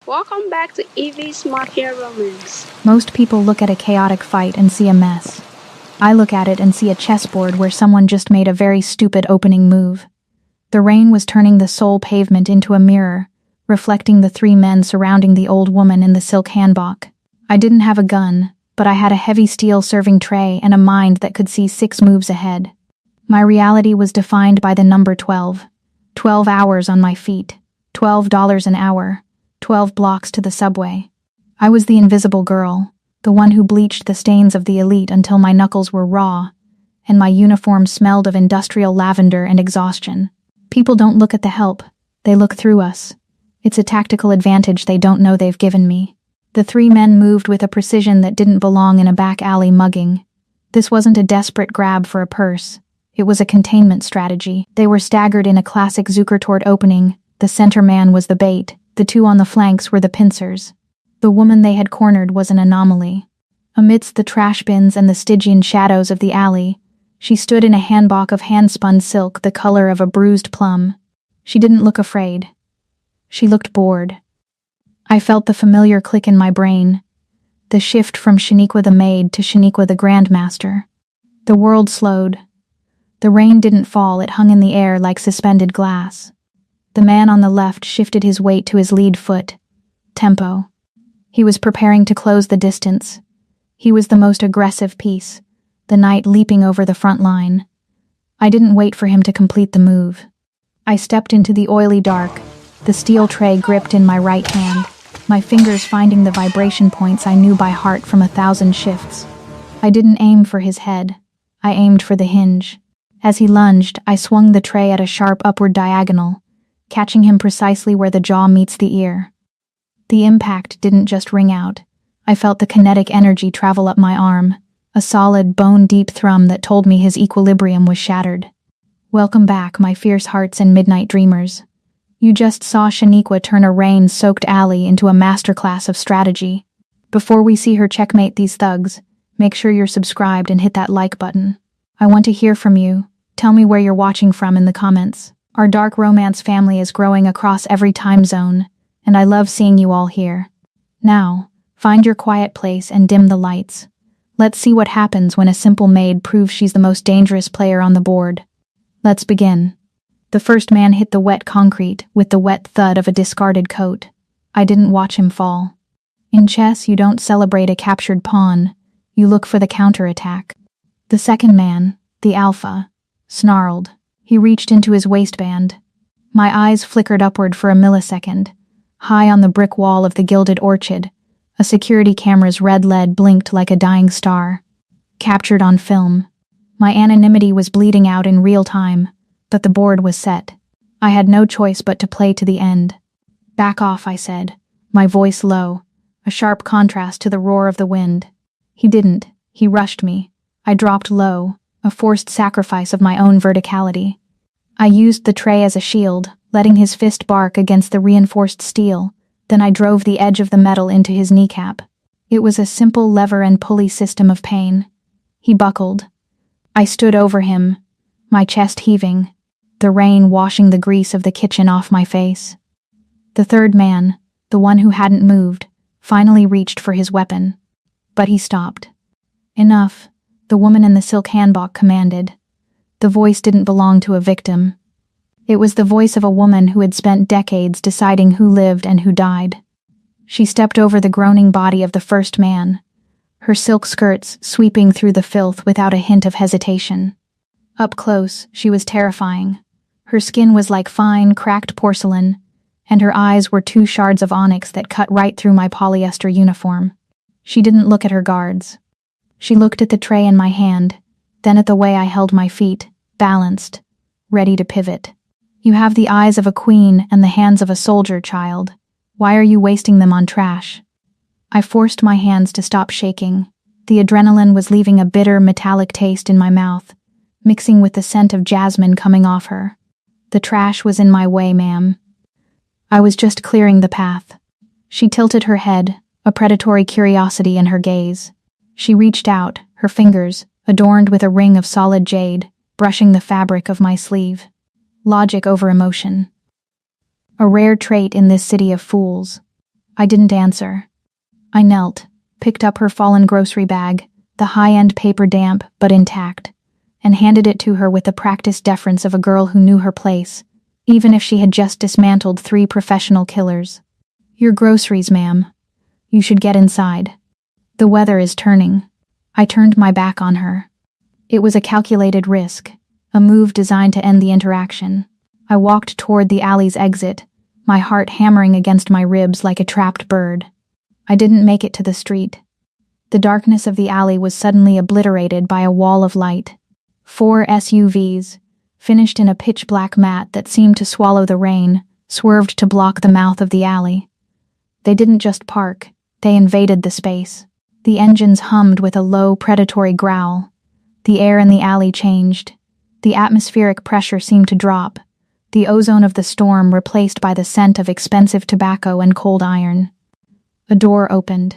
Welcome back to Evie's Mafia Romance. Most people look at a chaotic fight and see a mess. I look at it and see a chessboard where someone just made a very stupid opening move. The rain was turning the sole pavement into a mirror, reflecting the three men surrounding the old woman in the silk hanbok. I didn't have a gun, but I had a heavy steel serving tray and a mind that could see 6 moves ahead. My reality was defined by the number 12. 12 hours on my feet, $12 an hour, 12 blocks to the subway. I was the invisible girl, the one who bleached the stains of the elite until my knuckles were raw, and my uniform smelled of industrial lavender and exhaustion. People don't look at the help, they look through us. It's a tactical advantage they don't know they've given me. The 3 men moved with a precision that didn't belong in a back alley mugging. This wasn't a desperate grab for a purse. It was a containment strategy. They were staggered in a classic Zuckertort opening. The center man was the bait. The 2 on the flanks were the pincers. The woman they had cornered was an anomaly. Amidst the trash bins and the Stygian shadows of the alley, she stood in a hanbok of hand-spun silk the color of a bruised plum. She didn't look afraid. She looked bored. I felt the familiar click in my brain, the shift from Shaniqua the maid to Shaniqua the grandmaster. The world slowed. The rain didn't fall, it hung in the air like suspended glass. The man on the left shifted his weight to his lead foot. Tempo. He was preparing to close the distance. He was the most aggressive piece, the knight leaping over the front line. I didn't wait for him to complete the move. I stepped into the oily dark, the steel tray gripped in my right hand, my fingers finding the vibration points I knew by heart from 1,000 shifts. I didn't aim for his head. I aimed for the hinge. As he lunged, I swung the tray at a sharp upward diagonal, catching him precisely where the jaw meets the ear. The impact didn't just ring out. I felt the kinetic energy travel up my arm, a solid, bone-deep thrum that told me his equilibrium was shattered. Welcome back, my fierce hearts and midnight dreamers. You just saw Shaniqua turn a rain-soaked alley into a masterclass of strategy. Before we see her checkmate these thugs, make sure you're subscribed and hit that like button. I want to hear from you. Tell me where you're watching from in the comments. Our dark romance family is growing across every time zone, and I love seeing you all here. Now, find your quiet place and dim the lights. Let's see what happens when a simple maid proves she's the most dangerous player on the board. Let's begin. The first man hit the wet concrete with the wet thud of a discarded coat. I didn't watch him fall. In chess, you don't celebrate a captured pawn. You look for the counterattack. The second man, the alpha, snarled. He reached into his waistband. My eyes flickered upward for a millisecond. High on the brick wall of the Gilded Orchid, a security camera's red lead blinked like a dying star. Captured on film. My anonymity was bleeding out in real time, but the board was set. I had no choice but to play to the end. Back off, I said, my voice low, a sharp contrast to the roar of the wind. He didn't. He rushed me. I dropped low, a forced sacrifice of my own verticality. I used the tray as a shield, letting his fist bark against the reinforced steel. Then I drove the edge of the metal into his kneecap. It was a simple lever and pulley system of pain. He buckled. I stood over him, my chest heaving, the rain washing the grease of the kitchen off my face. The third man, the one who hadn't moved, finally reached for his weapon. But he stopped. Enough, the woman in the silk hanbok commanded. The voice didn't belong to a victim. It was the voice of a woman who had spent decades deciding who lived and who died. She stepped over the groaning body of the first man, her silk skirts sweeping through the filth without a hint of hesitation. Up close, she was terrifying. Her skin was like fine, cracked porcelain, and her eyes were 2 shards of onyx that cut right through my polyester uniform. She didn't look at her guards. She looked at the tray in my hand, then at the way I held my feet, balanced, ready to pivot. You have the eyes of a queen and the hands of a soldier, child. Why are you wasting them on trash? I forced my hands to stop shaking. The adrenaline was leaving a bitter, metallic taste in my mouth, mixing with the scent of jasmine coming off her. The trash was in my way, ma'am. I was just clearing the path. She tilted her head, a predatory curiosity in her gaze. She reached out, her fingers, adorned with a ring of solid jade, brushing the fabric of my sleeve. Logic over emotion. A rare trait in this city of fools. I didn't answer. I knelt, picked up her fallen grocery bag, the high-end paper damp but intact, and handed it to her with the practiced deference of a girl who knew her place, even if she had just dismantled 3 professional killers. Your groceries, ma'am. You should get inside. The weather is turning. I turned my back on her. It was a calculated risk, a move designed to end the interaction. I walked toward the alley's exit, my heart hammering against my ribs like a trapped bird. I didn't make it to the street. The darkness of the alley was suddenly obliterated by a wall of light. 4 SUVs, finished in a pitch-black mat that seemed to swallow the rain, swerved to block the mouth of the alley. They didn't just park, they invaded the space. The engines hummed with a low, predatory growl. The air in the alley changed. The atmospheric pressure seemed to drop, the ozone of the storm replaced by the scent of expensive tobacco and cold iron. A door opened.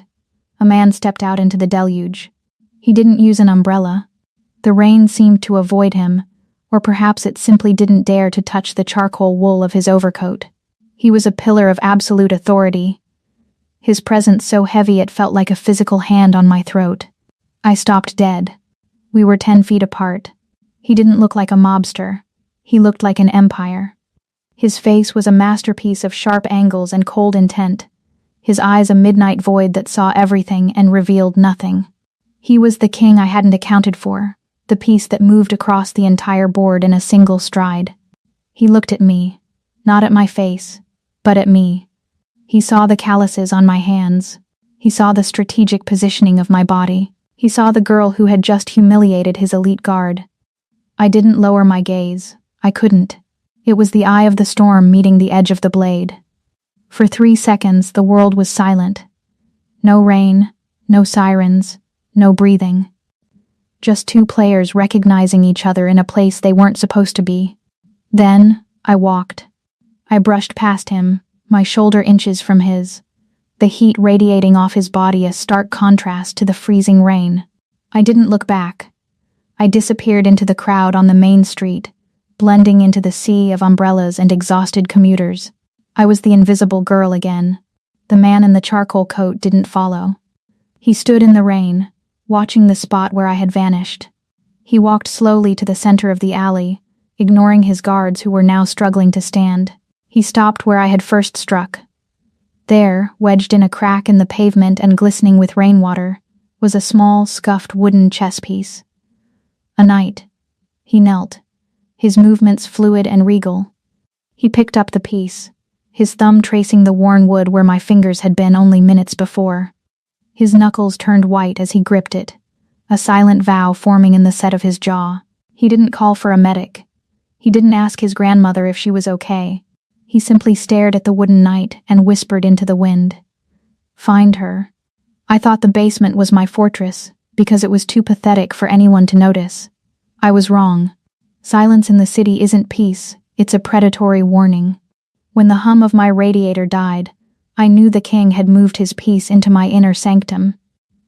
A man stepped out into the deluge. He didn't use an umbrella. The rain seemed to avoid him, or perhaps it simply didn't dare to touch the charcoal wool of his overcoat. He was a pillar of absolute authority. His presence so heavy it felt like a physical hand on my throat. I stopped dead. We were 10 feet apart. He didn't look like a mobster. He looked like an empire. His face was a masterpiece of sharp angles and cold intent. His eyes a midnight void that saw everything and revealed nothing. He was the king I hadn't accounted for, the piece that moved across the entire board in a single stride. He looked at me, not at my face, but at me. He saw the calluses on my hands. He saw the strategic positioning of my body. He saw the girl who had just humiliated his elite guard. I didn't lower my gaze. I couldn't. It was the eye of the storm meeting the edge of the blade. For 3 seconds, the world was silent. No rain, no sirens, no breathing. Just 2 players recognizing each other in a place they weren't supposed to be. Then, I walked. I brushed past him, my shoulder inches from his, the heat radiating off his body a stark contrast to the freezing rain. I didn't look back. I disappeared into the crowd on the main street, blending into the sea of umbrellas and exhausted commuters. I was the invisible girl again. The man in the charcoal coat didn't follow. He stood in the rain, watching the spot where I had vanished. He walked slowly to the center of the alley, ignoring his guards who were now struggling to stand. He stopped where I had first struck. There, wedged in a crack in the pavement and glistening with rainwater, was a small, scuffed wooden chess piece. A knight. He knelt, his movements fluid and regal. He picked up the piece, his thumb tracing the worn wood where my fingers had been only minutes before. His knuckles turned white as he gripped it, a silent vow forming in the set of his jaw. He didn't call for a medic. He didn't ask his grandmother if she was okay. He simply stared at the wooden knight and whispered into the wind. Find her. I thought the basement was my fortress, because it was too pathetic for anyone to notice. I was wrong. Silence in the city isn't peace, it's a predatory warning. When the hum of my radiator died, I knew the king had moved his piece into my inner sanctum.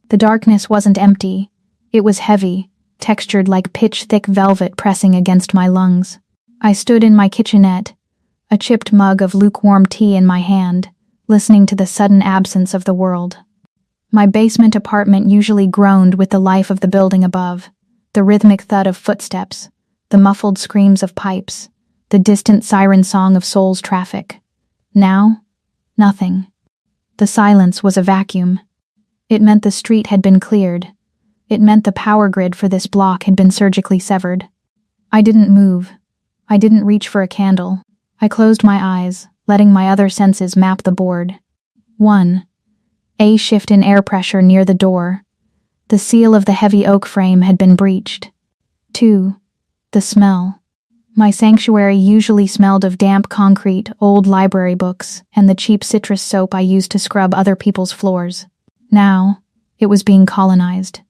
The darkness wasn't empty. It was heavy, textured like pitch-thick velvet pressing against my lungs. I stood in my kitchenette, a chipped mug of lukewarm tea in my hand, listening to the sudden absence of the world. My basement apartment usually groaned with the life of the building above, the rhythmic thud of footsteps, the muffled screams of pipes, the distant siren song of Seoul's traffic. Now, nothing. The silence was a vacuum. It meant the street had been cleared. It meant the power grid for this block had been surgically severed. I didn't move. I didn't reach for a candle. I closed my eyes, letting my other senses map the board. 1. A shift in air pressure near the door. The seal of the heavy oak frame had been breached. 2. The smell. My sanctuary usually smelled of damp concrete, old library books, and the cheap citrus soap I used to scrub other people's floors. Now, it was being colonized.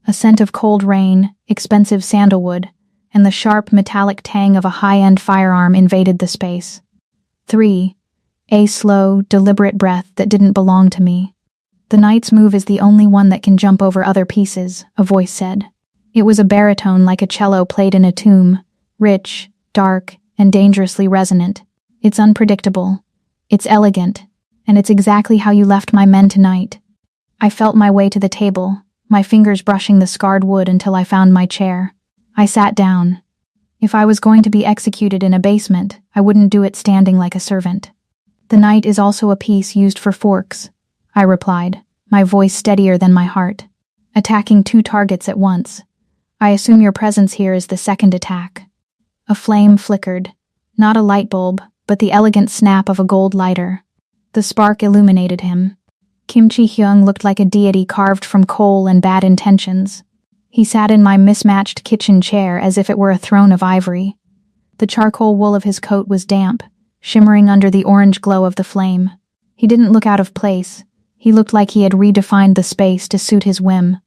A scent of cold rain, expensive sandalwood, and the sharp metallic tang of a high-end firearm invaded the space. 3. A slow, deliberate breath that didn't belong to me. The knight's move is the only one that can jump over other pieces, a voice said. It was a baritone like a cello played in a tomb, rich, dark, and dangerously resonant. It's unpredictable. It's elegant. And it's exactly how you left my men tonight. I felt my way to the table, my fingers brushing the scarred wood until I found my chair. I sat down. If I was going to be executed in a basement, I wouldn't do it standing like a servant. The knife is also a piece used for forks, I replied, my voice steadier than my heart. Attacking 2 targets at once. I assume your presence here is the second attack. A flame flickered. Not a light bulb, but the elegant snap of a gold lighter. The spark illuminated him. Kim Chi-hyung looked like a deity carved from coal and bad intentions. He sat in my mismatched kitchen chair as if it were a throne of ivory. The charcoal wool of his coat was damp, shimmering under the orange glow of the flame. He didn't look out of place. He looked like he had redefined the space to suit his whim.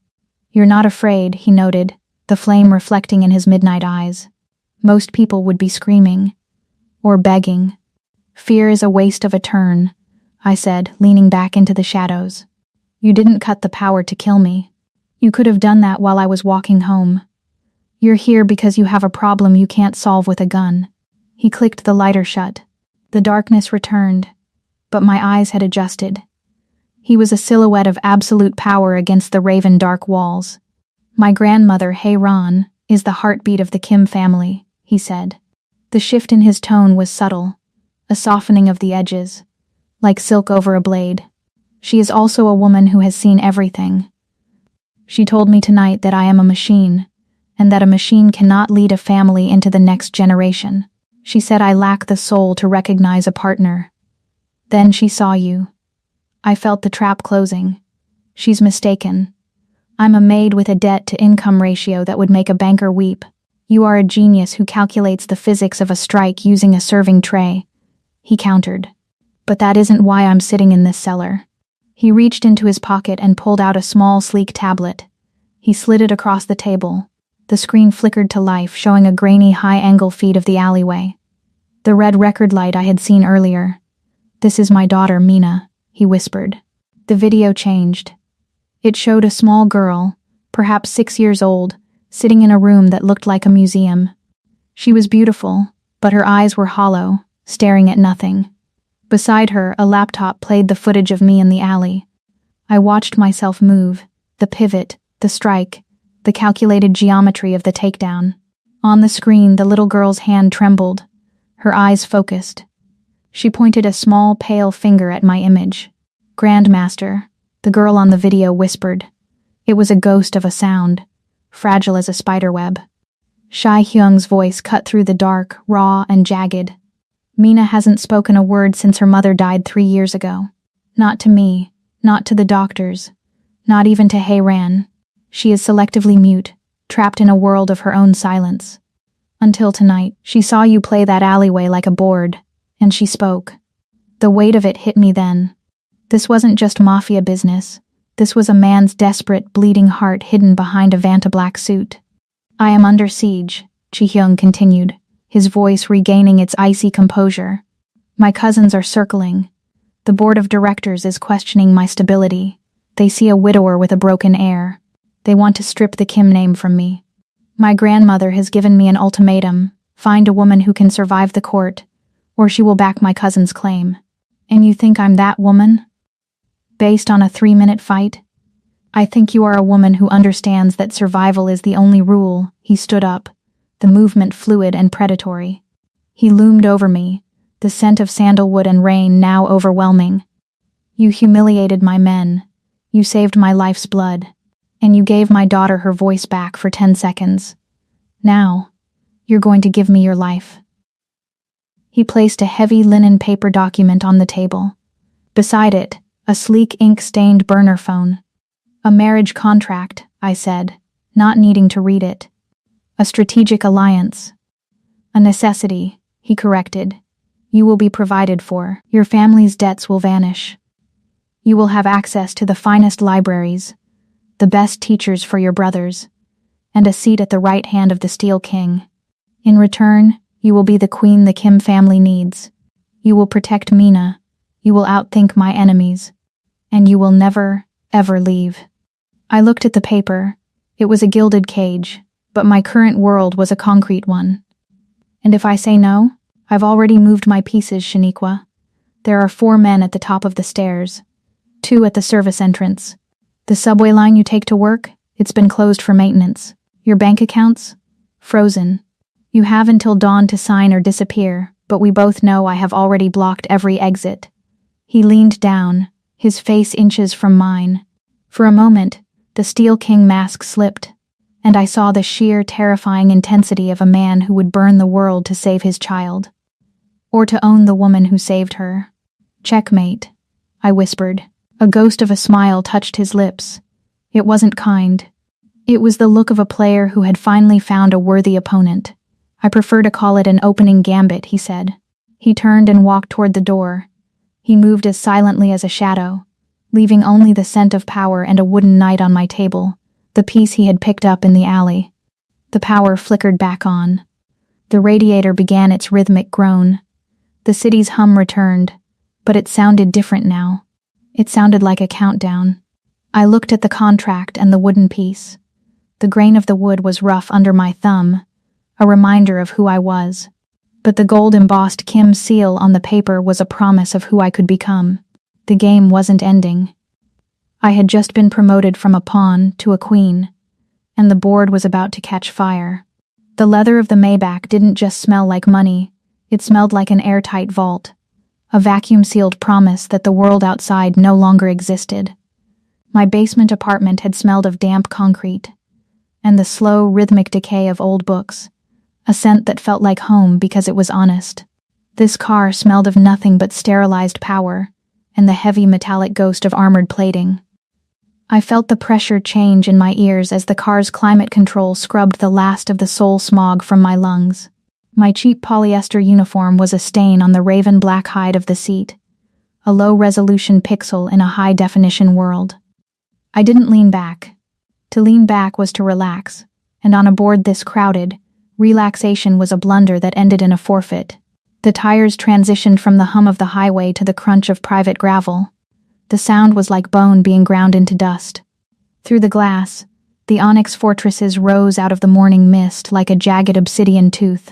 You're not afraid, he noted, the flame reflecting in his midnight eyes. Most people would be screaming. Or begging. Fear is a waste of a turn, I said, leaning back into the shadows. You didn't cut the power to kill me. You could have done that while I was walking home. You're here because you have a problem you can't solve with a gun. He clicked the lighter shut. The darkness returned, but my eyes had adjusted. He was a silhouette of absolute power against the raven dark walls. My grandmother, Hei-ran, is the heartbeat of the Kim family, he said. The shift in his tone was subtle, a softening of the edges, like silk over a blade. She is also a woman who has seen everything. She told me tonight that I am a machine, and that a machine cannot lead a family into the next generation. She said I lack the soul to recognize a partner. Then she saw you. I felt the trap closing. She's mistaken. I'm a maid with a debt-to-income ratio that would make a banker weep. You are a genius who calculates the physics of a strike using a serving tray. He countered. But that isn't why I'm sitting in this cellar. He reached into his pocket and pulled out a small, sleek tablet. He slid it across the table. The screen flickered to life, showing a grainy, high-angle feed of the alleyway. The red record light I had seen earlier. This is my daughter, Mina, he whispered. The video changed. It showed a small girl, perhaps 6 years old, sitting in a room that looked like a museum. She was beautiful, but her eyes were hollow, staring at nothing. Beside her, a laptop played the footage of me in the alley. I watched myself move, the pivot, the strike, the calculated geometry of the takedown. On the screen, the little girl's hand trembled, her eyes focused. She pointed a small, pale finger at my image. Grandmaster, the girl on the video whispered. It was a ghost of a sound, fragile as a spiderweb. Shai-hyung's voice cut through the dark, raw, and jagged. Mina hasn't spoken a word since her mother died 3 years ago. Not to me, not to the doctors, not even to Hei-ran. She is selectively mute, trapped in a world of her own silence. Until tonight, she saw you play that alleyway like a board, and she spoke. The weight of it hit me then. This wasn't just mafia business. This was a man's desperate, bleeding heart hidden behind a Vanta-black suit. I am under siege, Chi-hyung continued, his voice regaining its icy composure. My cousins are circling. The board of directors is questioning my stability. They see a widower with a broken heir. They want to strip the Kim name from me. My grandmother has given me an ultimatum. Find a woman who can survive the court, or she will back my cousin's claim. And you think I'm that woman? Based on a 3-minute fight? I think you are a woman who understands that survival is the only rule. He stood up, the movement fluid and predatory. He loomed over me, the scent of sandalwood and rain now overwhelming. You humiliated my men. You saved my life's blood. And you gave my daughter her voice back for 10 seconds. Now, you're going to give me your life. He placed a heavy linen paper document on the table. Beside it, a sleek ink-stained burner phone. A marriage contract, I said, not needing to read it. A strategic alliance. A necessity, he corrected. You will be provided for. Your family's debts will vanish. You will have access to the finest libraries, the best teachers for your brothers, and a seat at the right hand of the Steel King. In return, you will be the queen the Kim family needs. You will protect Mina. You will outthink my enemies. And you will never, ever leave. I looked at the paper. It was a gilded cage, but my current world was a concrete one. And if I say no, I've already moved my pieces, Shaniqua. There are 4 men at the top of the stairs. 2 at the service entrance. The subway line you take to work? It's been closed for maintenance. Your bank accounts? Frozen. You have until dawn to sign or disappear, but we both know I have already blocked every exit. He leaned down, his face inches from mine. For a moment, the Steel King mask slipped, and I saw the sheer, terrifying intensity of a man who would burn the world to save his child. Or to own the woman who saved her. Checkmate, I whispered. A ghost of a smile touched his lips. It wasn't kind. It was the look of a player who had finally found a worthy opponent. I prefer to call it an opening gambit, he said. He turned and walked toward the door. He moved as silently as a shadow, leaving only the scent of power and a wooden knight on my table, the piece he had picked up in the alley. The power flickered back on. The radiator began its rhythmic groan. The city's hum returned, but it sounded different now. It sounded like a countdown. I looked at the contract and the wooden piece. The grain of the wood was rough under my thumb, a reminder of who I was. But the gold-embossed Kim seal on the paper was a promise of who I could become. The game wasn't ending. I had just been promoted from a pawn to a queen, and the board was about to catch fire. The leather of the Maybach didn't just smell like money, it smelled like an airtight vault, a vacuum-sealed promise that the world outside no longer existed. My basement apartment had smelled of damp concrete, and the slow, rhythmic decay of old books, a scent that felt like home because it was honest. This car smelled of nothing but sterilized power, and the heavy metallic ghost of armored plating. I felt the pressure change in my ears as the car's climate control scrubbed the last of the soul smog from my lungs. My cheap polyester uniform was a stain on the raven black hide of the seat, a low-resolution pixel in a high-definition world. I didn't lean back. To lean back was to relax, and on a board this crowded, relaxation was a blunder that ended in a forfeit. The tires transitioned from the hum of the highway to the crunch of private gravel. The sound was like bone being ground into dust. Through the glass, the onyx fortresses rose out of the morning mist like a jagged obsidian tooth.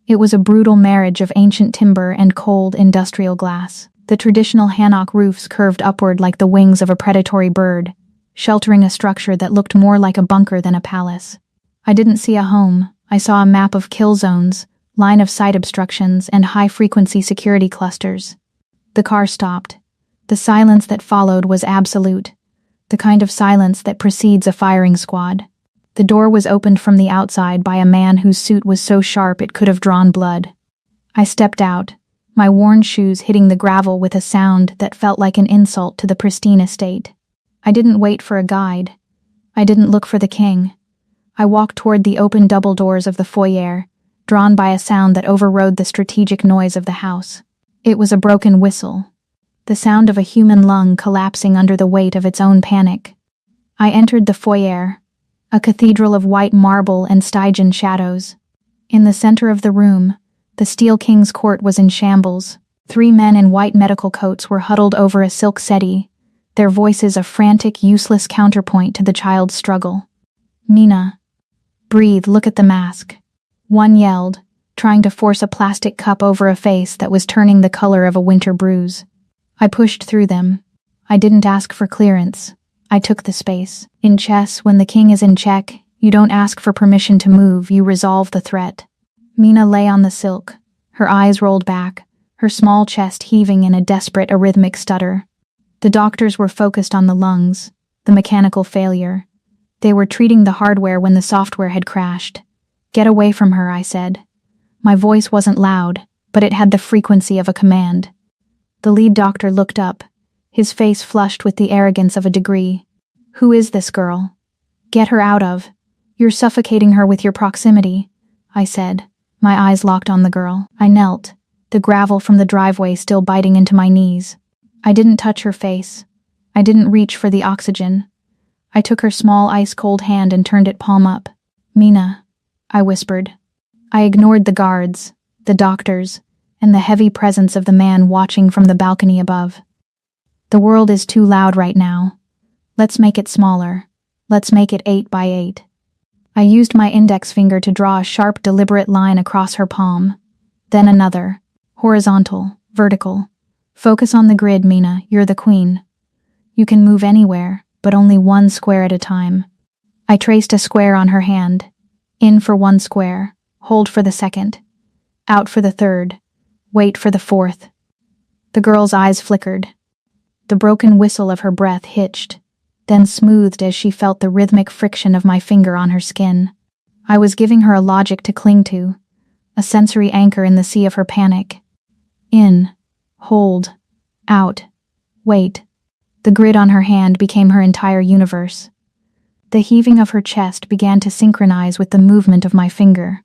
It was a brutal marriage of ancient timber and cold industrial glass. The traditional hanok roofs curved upward like the wings of a predatory bird, sheltering a structure that looked more like a bunker than a palace. I didn't see a home. I saw a map of kill zones, line-of-sight obstructions, and high-frequency security clusters. The car stopped. The silence that followed was absolute, the kind of silence that precedes a firing squad. The door was opened from the outside by a man whose suit was so sharp it could have drawn blood. I stepped out, my worn shoes hitting the gravel with a sound that felt like an insult to the pristine estate. I didn't wait for a guide. I didn't look for the king. I walked toward the open double doors of the foyer, drawn by a sound that overrode the strategic noise of the house. It was a broken whistle, the sound of a human lung collapsing under the weight of its own panic. I entered the foyer, a cathedral of white marble and Stygian shadows. In the center of the room, the Steel King's court was in shambles. 3 men in white medical coats were huddled over a silk settee, their voices a frantic, useless counterpoint to the child's struggle. "Mina, breathe, look at the mask," one yelled, trying to force a plastic cup over a face that was turning the color of a winter bruise. I pushed through them. I didn't ask for clearance. I took the space. In chess, when the king is in check, you don't ask for permission to move, you resolve the threat. Mina lay on the silk, her eyes rolled back, her small chest heaving in a desperate arrhythmic stutter. The doctors were focused on the lungs, the mechanical failure. They were treating the hardware when the software had crashed. "Get away from her," I said. My voice wasn't loud, but it had the frequency of a command. The lead doctor looked up, his face flushed with the arrogance of a degree. "Who is this girl? Get her out of. You're suffocating her with your proximity," I said, my eyes locked on the girl. I knelt, the gravel from the driveway still biting into my knees. I didn't touch her face. I didn't reach for the oxygen. I took her small ice-cold hand and turned it palm up. "Mina," I whispered. I ignored the guards, the doctors, and the heavy presence of the man watching from the balcony above. "The world is too loud right now. Let's make it smaller. Let's make it 8 by 8. I used my index finger to draw a sharp, deliberate line across her palm. Then another, horizontal, vertical, Focus on the grid, Mina. You're the queen. You can move anywhere, but only one square at a time. I traced a square on her hand. In for one square. Hold for the second. Out for the third. Wait for the fourth. The girl's eyes flickered. The broken whistle of her breath hitched, then smoothed as she felt the rhythmic friction of my finger on her skin. I was giving her a logic to cling to, a sensory anchor in the sea of her panic. In. Hold. Out. Wait. The grid on her hand became her entire universe. The heaving of her chest began to synchronize with the movement of my finger.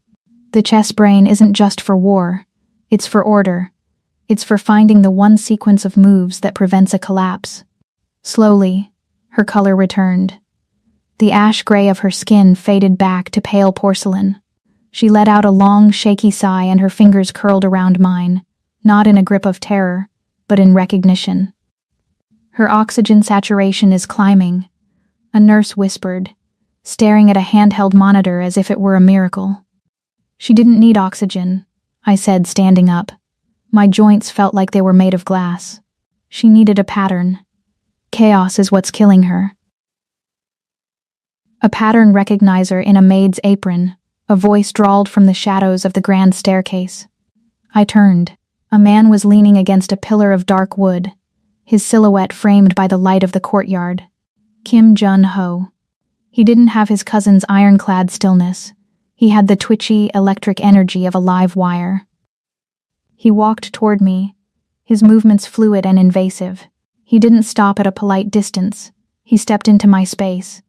The chess brain isn't just for war. It's for order. It's for finding the one sequence of moves that prevents a collapse. Slowly, her color returned. The ash gray of her skin faded back to pale porcelain. She let out a long, shaky sigh and her fingers curled around mine, not in a grip of terror, but in recognition. Her oxygen saturation is climbing, a nurse whispered, staring at a handheld monitor as if it were a miracle. She didn't need oxygen, I said, standing up. My joints felt like they were made of glass. She needed a pattern. Chaos is what's killing her. A pattern recognizer in a maid's apron, a voice drawled from the shadows of the grand staircase. I turned. A man was leaning against a pillar of dark wood, his silhouette framed by the light of the courtyard. Kim Jun-ho. He didn't have his cousin's ironclad stillness. He had the twitchy, electric energy of a live wire. He walked toward me, his movements fluid and invasive. He didn't stop at a polite distance. He stepped into my space,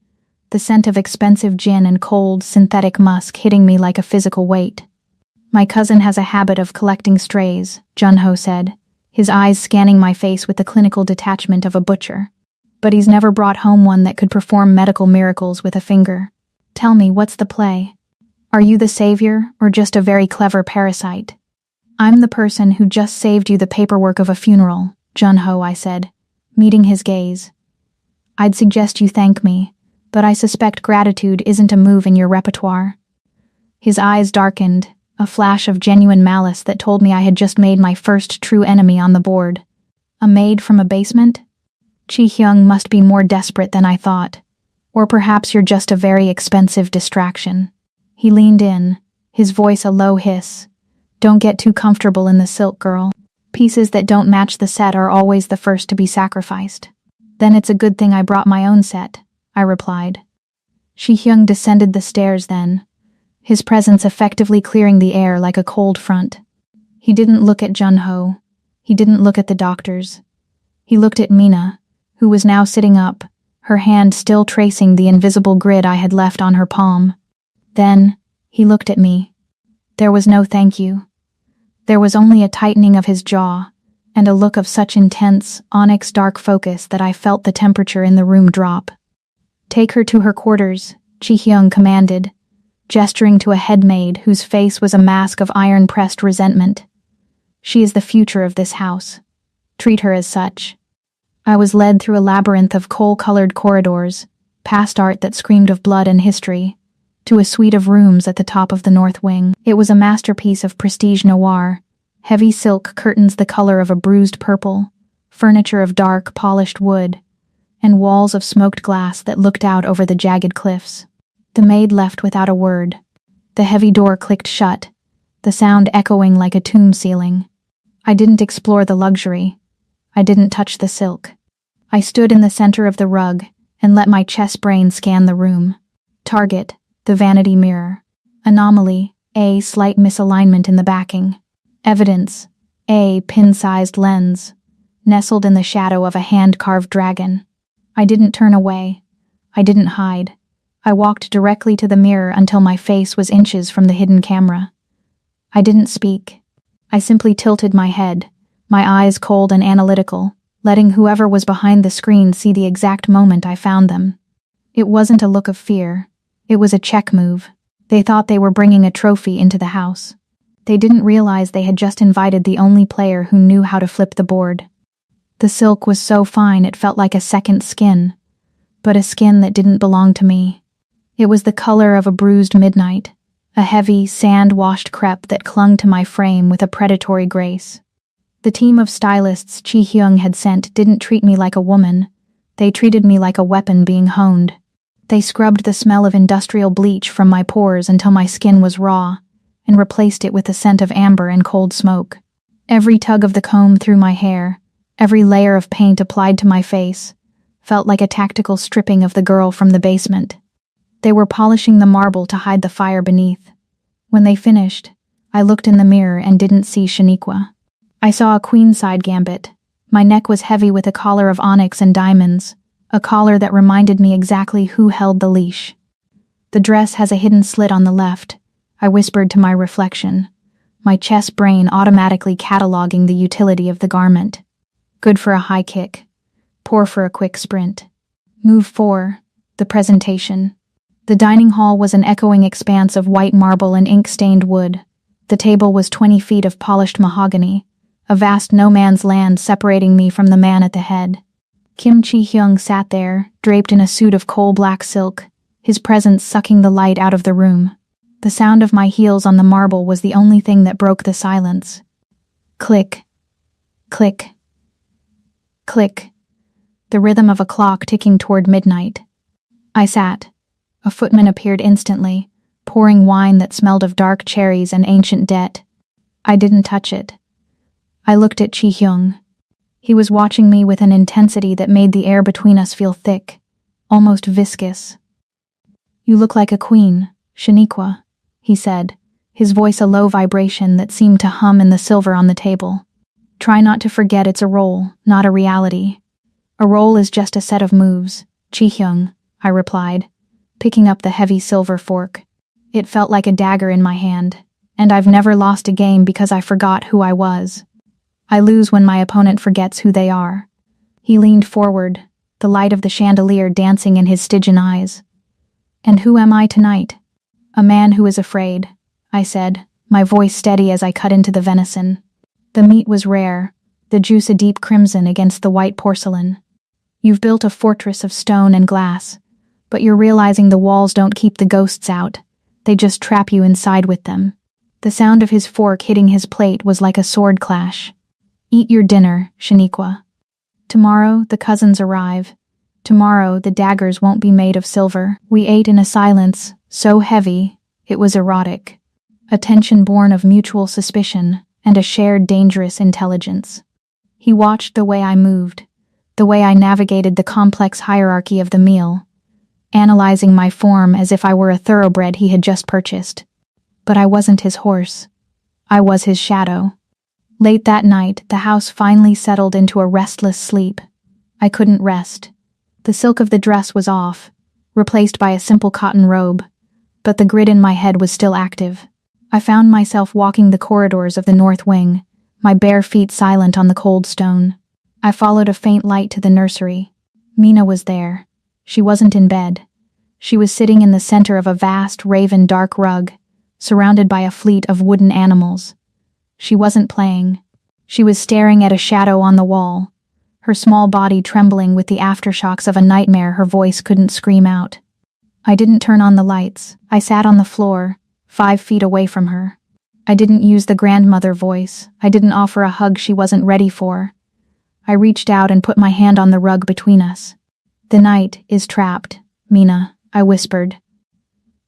the scent of expensive gin and cold, synthetic musk hitting me like a physical weight. My cousin has a habit of collecting strays, Jun-ho said, his eyes scanning my face with the clinical detachment of a butcher. But he's never brought home one that could perform medical miracles with a finger. Tell me, what's the play? Are you the savior, or just a very clever parasite? I'm the person who just saved you the paperwork of a funeral, Jun-ho, I said, meeting his gaze. I'd suggest you thank me, but I suspect gratitude isn't a move in your repertoire. His eyes darkened, a flash of genuine malice that told me I had just made my first true enemy on the board. A maid from a basement? Chi-hyung must be more desperate than I thought. Or perhaps you're just a very expensive distraction. He leaned in, his voice a low hiss. Don't get too comfortable in the silk, girl. Pieces that don't match the set are always the first to be sacrificed. Then it's a good thing I brought my own set, I replied. Chi-hyung descended the stairs then, his presence effectively clearing the air like a cold front. He didn't look at Jun-ho. He didn't look at the doctors. He looked at Mina, who was now sitting up, her hand still tracing the invisible grid I had left on her palm. Then, he looked at me. There was no thank you. There was only a tightening of his jaw, and a look of such intense, onyx dark focus that I felt the temperature in the room drop. Take her to her quarters, Chi-hyung commanded, gesturing to a head maid whose face was a mask of iron-pressed resentment. She is the future of this house. Treat her as such. I was led through a labyrinth of coal-colored corridors, past art that screamed of blood and history, to a suite of rooms at the top of the north wing. It was a masterpiece of prestige noir, heavy silk curtains the color of a bruised purple, furniture of dark, polished wood, and walls of smoked glass that looked out over the jagged cliffs. The maid left without a word. The heavy door clicked shut, the sound echoing like a tomb ceiling. I didn't explore the luxury. I didn't touch the silk. I stood in the center of the rug and let my chess brain scan the room. Target, the vanity mirror. Anomaly, A, slight misalignment in the backing. Evidence, A, pin-sized lens, nestled in the shadow of a hand-carved dragon. I didn't turn away. I didn't hide. I walked directly to the mirror until my face was inches from the hidden camera. I didn't speak. I simply tilted my head, my eyes cold and analytical, letting whoever was behind the screen see the exact moment I found them. It wasn't a look of fear. It was a check move. They thought they were bringing a trophy into the house. They didn't realize they had just invited the only player who knew how to flip the board. The silk was so fine it felt like a second skin, but a skin that didn't belong to me. It was the color of a bruised midnight, a heavy, sand-washed crepe that clung to my frame with a predatory grace. The team of stylists Chi Hyung had sent didn't treat me like a woman. They treated me like a weapon being honed. They scrubbed the smell of industrial bleach from my pores until my skin was raw, and replaced it with the scent of amber and cold smoke. Every tug of the comb through my hair, every layer of paint applied to my face, felt like a tactical stripping of the girl from the basement. They were polishing the marble to hide the fire beneath. When they finished, I looked in the mirror and didn't see Shaniqua. I saw a queenside gambit. My neck was heavy with a collar of onyx and diamonds, a collar that reminded me exactly who held the leash. The dress has a hidden slit on the left, I whispered to my reflection, my chess brain automatically cataloging the utility of the garment. Good for a high kick. Poor for a quick sprint. Move 4. The presentation. The dining hall was an echoing expanse of white marble and ink-stained wood. The table was 20 feet of polished mahogany, a vast no-man's land separating me from the man at the head. Kim Chi-hyung sat there, draped in a suit of coal-black silk, his presence sucking the light out of the room. The sound of my heels on the marble was the only thing that broke the silence. Click. Click. Click. The rhythm of a clock ticking toward midnight. I sat. A footman appeared instantly, pouring wine that smelled of dark cherries and ancient debt. I didn't touch it. I looked at Chi-hyung. He was watching me with an intensity that made the air between us feel thick, almost viscous. "You look like a queen, Shaniqua," he said, his voice a low vibration that seemed to hum in the silver on the table. "Try not to forget it's a role, not a reality." "A role is just a set of moves, Chi-hyung," I replied, picking up the heavy silver fork. It felt like a dagger in my hand, and I've never lost a game because I forgot who I was. I lose when my opponent forgets who they are. He leaned forward, the light of the chandelier dancing in his Stygian eyes. "And who am I tonight?" "A man who is afraid," I said, my voice steady as I cut into the venison. The meat was rare, the juice a deep crimson against the white porcelain. "You've built a fortress of stone and glass, but you're realizing the walls don't keep the ghosts out. They just trap you inside with them." The sound of his fork hitting his plate was like a sword clash. "Eat your dinner, Shaniqua. Tomorrow the cousins arrive. Tomorrow the daggers won't be made of silver." We ate in a silence so heavy it was erotic, a tension born of mutual suspicion and a shared dangerous intelligence. He watched the way I moved, the way I navigated the complex hierarchy of the meal, analyzing my form as if I were a thoroughbred he had just purchased. But I wasn't his horse. I was his shadow. Late that night, the house finally settled into a restless sleep. I couldn't rest. The silk of the dress was off, replaced by a simple cotton robe, but the grid in my head was still active. I found myself walking the corridors of the north wing, my bare feet silent on the cold stone. I followed a faint light to the nursery. Mina was there. She wasn't in bed. She was sitting in the center of a vast, raven dark rug, surrounded by a fleet of wooden animals. She wasn't playing. She was staring at a shadow on the wall, her small body trembling with the aftershocks of a nightmare her voice couldn't scream out. I didn't turn on the lights. I sat on the floor, 5 feet away from her. I didn't use the grandmother voice. I didn't offer a hug she wasn't ready for. I reached out and put my hand on the rug between us. "The night is trapped, Mina," I whispered.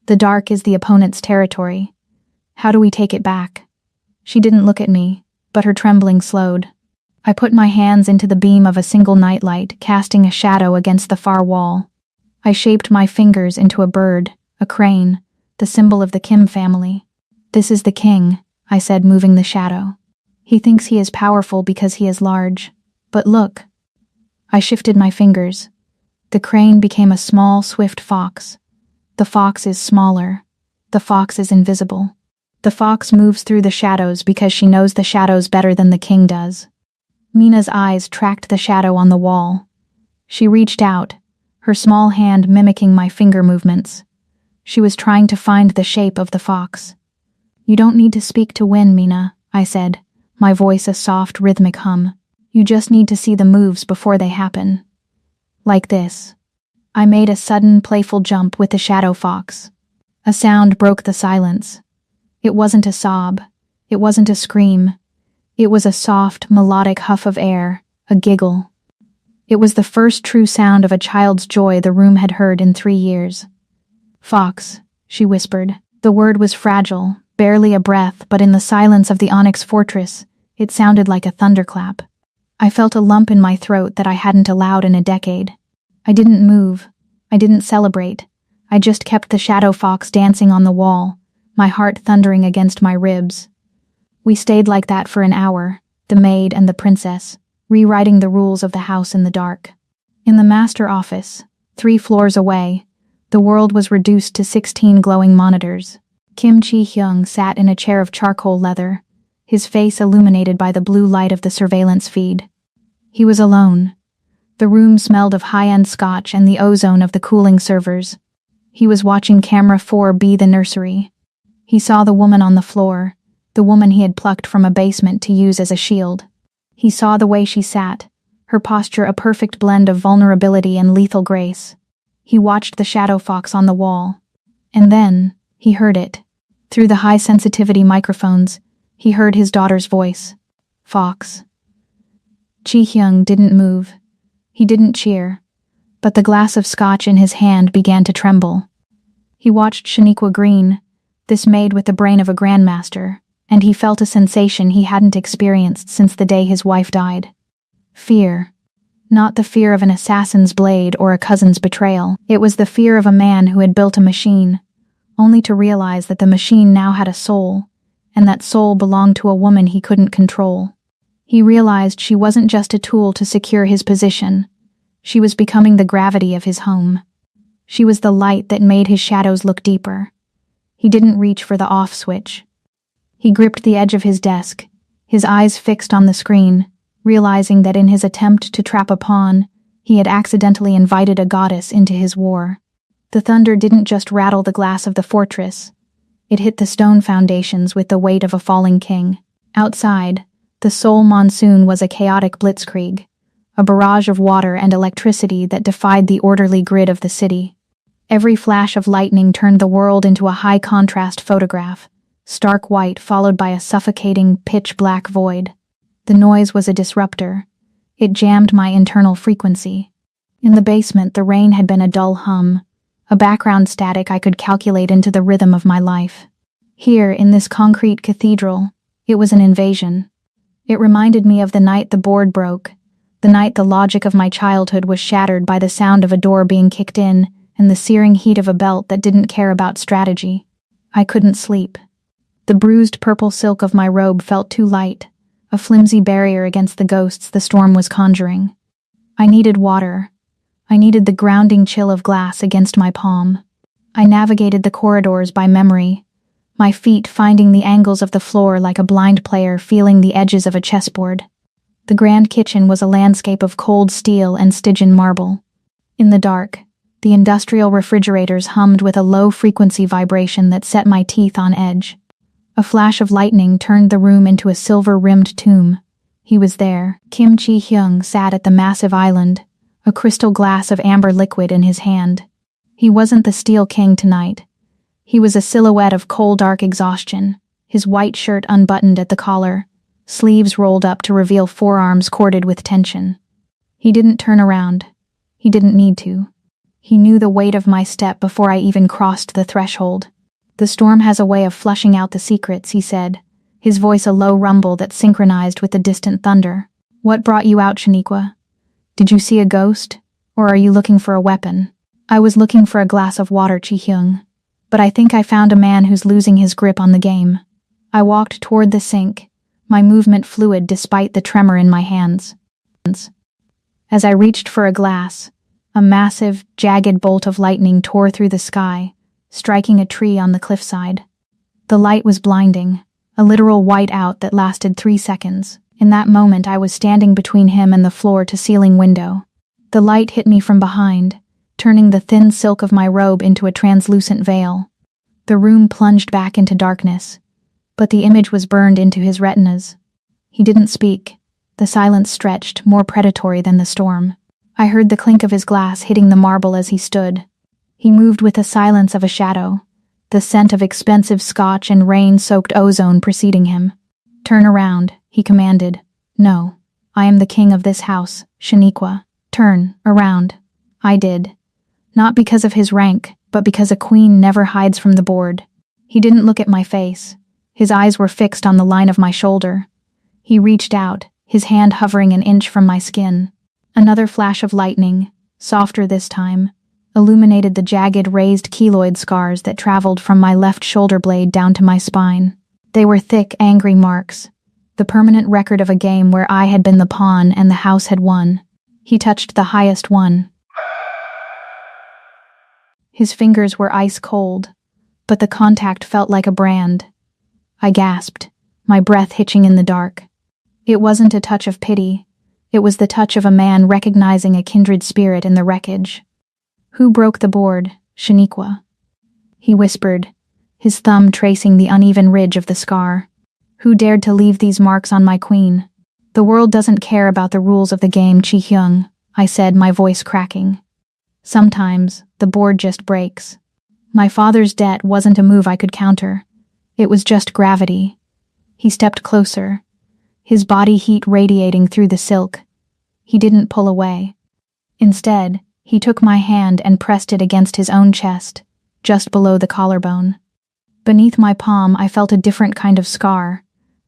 "The dark is the opponent's territory. How do we take it back?" She didn't look at me, but her trembling slowed. I put my hands into the beam of a single nightlight, casting a shadow against the far wall. I shaped my fingers into a bird, a crane, the symbol of the Kim family. "This is the king," I said, moving the shadow. "He thinks he is powerful because he is large. But look." I shifted my fingers. The crane became a small, swift fox. The fox is smaller. The fox is invisible. The fox moves through the shadows because she knows the shadows better than the king does. Mina's eyes tracked the shadow on the wall. She reached out, her small hand mimicking my finger movements. She was trying to find the shape of the fox. "You don't need to speak to win, Mina," I said, my voice a soft, rhythmic hum. "You just need to see the moves before they happen. Like this." I made a sudden, playful jump with the shadow fox. A sound broke the silence. It wasn't a sob. It wasn't a scream. It was a soft, melodic huff of air, a giggle. It was the first true sound of a child's joy the room had heard in 3 years. "Fox," she whispered. The word was fragile, barely a breath, but in the silence of the onyx fortress, it sounded like a thunderclap. I felt a lump in my throat that I hadn't allowed in a decade. I didn't move. I didn't celebrate. I just kept the shadow fox dancing on the wall, my heart thundering against my ribs. We stayed like that for an hour, the maid and the princess, rewriting the rules of the house in the dark. In the master office, 3 floors away, the world was reduced to 16 glowing monitors. Kim Chi-hyung sat in a chair of charcoal leather, his face illuminated by the blue light of the surveillance feed. He was alone. The room smelled of high-end scotch and the ozone of the cooling servers. He was watching camera 4B, the nursery. He saw the woman on the floor, the woman he had plucked from a basement to use as a shield. He saw the way she sat, her posture a perfect blend of vulnerability and lethal grace. He watched the shadow fox on the wall. And then, he heard it. Through the high-sensitivity microphones, he heard his daughter's voice. "Fox." Chi-hyung didn't move. He didn't cheer. But the glass of scotch in his hand began to tremble. He watched Shaniqua Green, this maid with the brain of a grandmaster, and he felt a sensation he hadn't experienced since the day his wife died. Fear. Not the fear of an assassin's blade or a cousin's betrayal. It was the fear of a man who had built a machine, only to realize that the machine now had a soul, and that soul belonged to a woman he couldn't control. He realized she wasn't just a tool to secure his position. She was becoming the gravity of his home. She was the light that made his shadows look deeper. He didn't reach for the off switch. He gripped the edge of his desk, his eyes fixed on the screen, realizing that in his attempt to trap a pawn, he had accidentally invited a goddess into his war. The thunder didn't just rattle the glass of the fortress. It hit the stone foundations with the weight of a falling king. Outside, the Seoul monsoon was a chaotic blitzkrieg, a barrage of water and electricity that defied the orderly grid of the city. Every flash of lightning turned the world into a high-contrast photograph, stark white followed by a suffocating, pitch-black void. The noise was a disruptor. It jammed my internal frequency. In the basement, the rain had been a dull hum, a background static I could calculate into the rhythm of my life. Here, in this concrete cathedral, it was an invasion. It reminded me of the night the board broke, the night the logic of my childhood was shattered by the sound of a door being kicked in and the searing heat of a belt that didn't care about strategy. I couldn't sleep. The bruised purple silk of my robe felt too light, a flimsy barrier against the ghosts the storm was conjuring. I needed water. I needed the grounding chill of glass against my palm. I navigated the corridors by memory, my feet finding the angles of the floor like a blind player feeling the edges of a chessboard. The grand kitchen was a landscape of cold steel and Stygian marble. In the dark, the industrial refrigerators hummed with a low-frequency vibration that set my teeth on edge. A flash of lightning turned the room into a silver-rimmed tomb. He was there. Kim Chi-hyung sat at the massive island, a crystal glass of amber liquid in his hand. He wasn't the Steel King tonight. He was a silhouette of coal-dark exhaustion, his white shirt unbuttoned at the collar, sleeves rolled up to reveal forearms corded with tension. He didn't turn around. He didn't need to. He knew the weight of my step before I even crossed the threshold. "The storm has a way of flushing out the secrets," he said, his voice a low rumble that synchronized with the distant thunder. "What brought you out, Shaniqua? Did you see a ghost? Or are you looking for a weapon?" "I was looking for a glass of water, Chi-hyung. But I think I found a man who's losing his grip on the game." I walked toward the sink, my movement fluid despite the tremor in my hands. As I reached for a glass, a massive, jagged bolt of lightning tore through the sky, striking a tree on the cliffside. The light was blinding, a literal whiteout that lasted 3 seconds. In that moment, I was standing between him and the floor-to-ceiling window. The light hit me from behind, turning the thin silk of my robe into a translucent veil. The room plunged back into darkness, but the image was burned into his retinas. He didn't speak. The silence stretched, more predatory than the storm. I heard the clink of his glass hitting the marble as he stood. He moved with the silence of a shadow, the scent of expensive scotch and rain-soaked ozone preceding him. "Turn around," he commanded. No, I am the king of this house, Shaniqua. Turn around. I did. Not because of his rank, but because a queen never hides from the board. He didn't look at my face. His eyes were fixed on the line of my shoulder. He reached out, his hand hovering an inch from my skin. Another flash of lightning, softer this time, illuminated the jagged raised keloid scars that traveled from my left shoulder blade down to my spine. They were thick, angry marks, the permanent record of a game where I had been the pawn and the house had won. He touched the highest one. His fingers were ice cold, but the contact felt like a brand. I gasped, my breath hitching in the dark. It wasn't a touch of pity. It was the touch of a man recognizing a kindred spirit in the wreckage. Who broke the board, Shaniqua? He whispered, his thumb tracing the uneven ridge of the scar. Who dared to leave these marks on my queen? The world doesn't care about the rules of the game, Chi-hyung, I said, my voice cracking. Sometimes, the board just breaks. My father's debt wasn't a move I could counter. It was just gravity. He stepped closer, his body heat radiating through the silk. He didn't pull away. Instead, he took my hand and pressed it against his own chest, just below the collarbone. Beneath my palm, I felt a different kind of scar,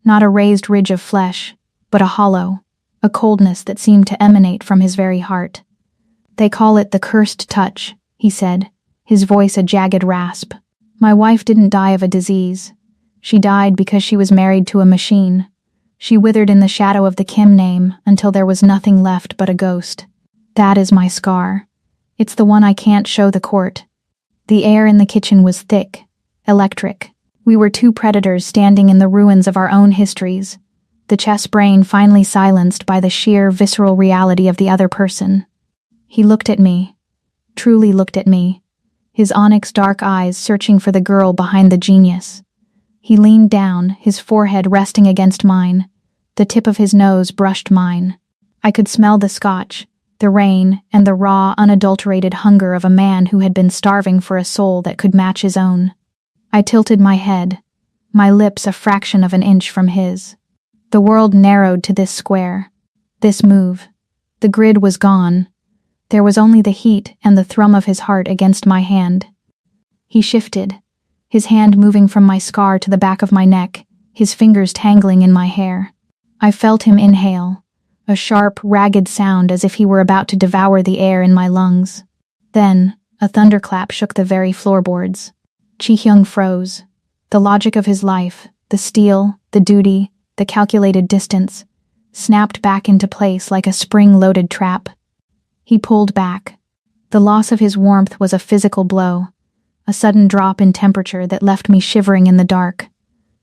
not a raised ridge of flesh, but a hollow, a coldness that seemed to emanate from his very heart. They call it the cursed touch, he said, his voice a jagged rasp. My wife didn't die of a disease. She died because she was married to a machine. She withered in the shadow of the Kim name until there was nothing left but a ghost. That is my scar. It's the one I can't show the court. The air in the kitchen was thick, electric. We were two predators standing in the ruins of our own histories, the chess brain finally silenced by the sheer, visceral reality of the other person. He looked at me, truly looked at me, his onyx dark eyes searching for the girl behind the genius. He leaned down, his forehead resting against mine. The tip of his nose brushed mine. I could smell the scotch, the rain, and the raw, unadulterated hunger of a man who had been starving for a soul that could match his own. I tilted my head, my lips a fraction of an inch from his. The world narrowed to this square, this move. The grid was gone. There was only the heat and the thrum of his heart against my hand. He shifted, his hand moving from my scar to the back of my neck, his fingers tangling in my hair. I felt him inhale, a sharp, ragged sound as if he were about to devour the air in my lungs. Then, a thunderclap shook the very floorboards. Chi-hyung froze. The logic of his life, the steel, the duty, the calculated distance, snapped back into place like a spring-loaded trap. He pulled back. The loss of his warmth was a physical blow, a sudden drop in temperature that left me shivering in the dark.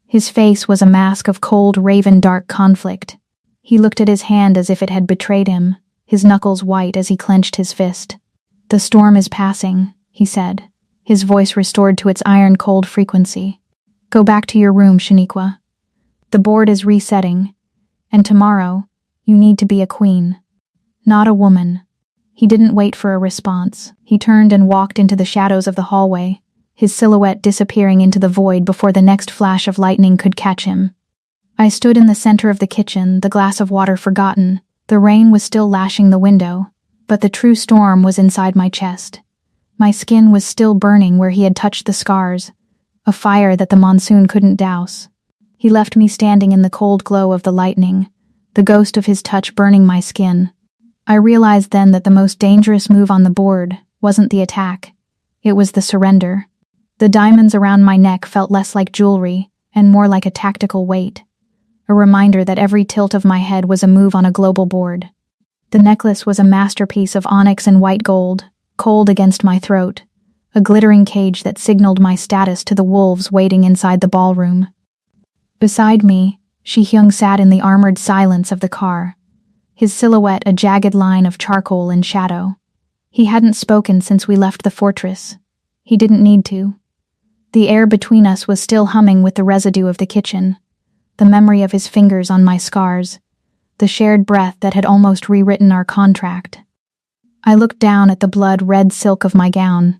His face was a mask of cold, raven-dark conflict. He looked at his hand as if it had betrayed him, his knuckles white as he clenched his fist. "The storm is passing," he said, his voice restored to its iron-cold frequency. "Go back to your room, Shaniqua. The board is resetting, and tomorrow, you need to be a queen, not a woman." He didn't wait for a response. He turned and walked into the shadows of the hallway, his silhouette disappearing into the void before the next flash of lightning could catch him. I stood in the center of the kitchen, the glass of water forgotten. The rain was still lashing the window, but the true storm was inside my chest. My skin was still burning where he had touched the scars, a fire that the monsoon couldn't douse. He left me standing in the cold glow of the lightning, the ghost of his touch burning my skin. I realized then that the most dangerous move on the board wasn't the attack. It was the surrender. The diamonds around my neck felt less like jewelry and more like a tactical weight, a reminder that every tilt of my head was a move on a global board. The necklace was a masterpiece of onyx and white gold, cold against my throat, a glittering cage that signaled my status to the wolves waiting inside the ballroom. Beside me, Shi-hyung sat in the armored silence of the car, his silhouette a jagged line of charcoal and shadow. He hadn't spoken since we left the fortress. He didn't need to. The air between us was still humming with the residue of the kitchen, the memory of his fingers on my scars, the shared breath that had almost rewritten our contract. I looked down at the blood-red silk of my gown.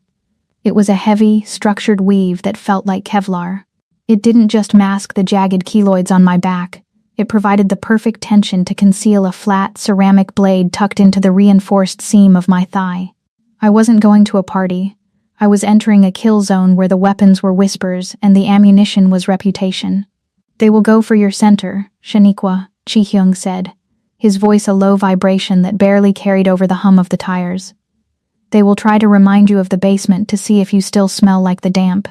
It was a heavy, structured weave that felt like Kevlar. It didn't just mask the jagged keloids on my back, It provided the perfect tension to conceal a flat, ceramic blade tucked into the reinforced seam of my thigh. I wasn't going to a party. I was entering a kill zone where the weapons were whispers and the ammunition was reputation. "They will go for your center," Shaniqua, Chi-hyung said, his voice a low vibration that barely carried over the hum of the tires. "They will try to remind you of the basement to see if you still smell like the damp."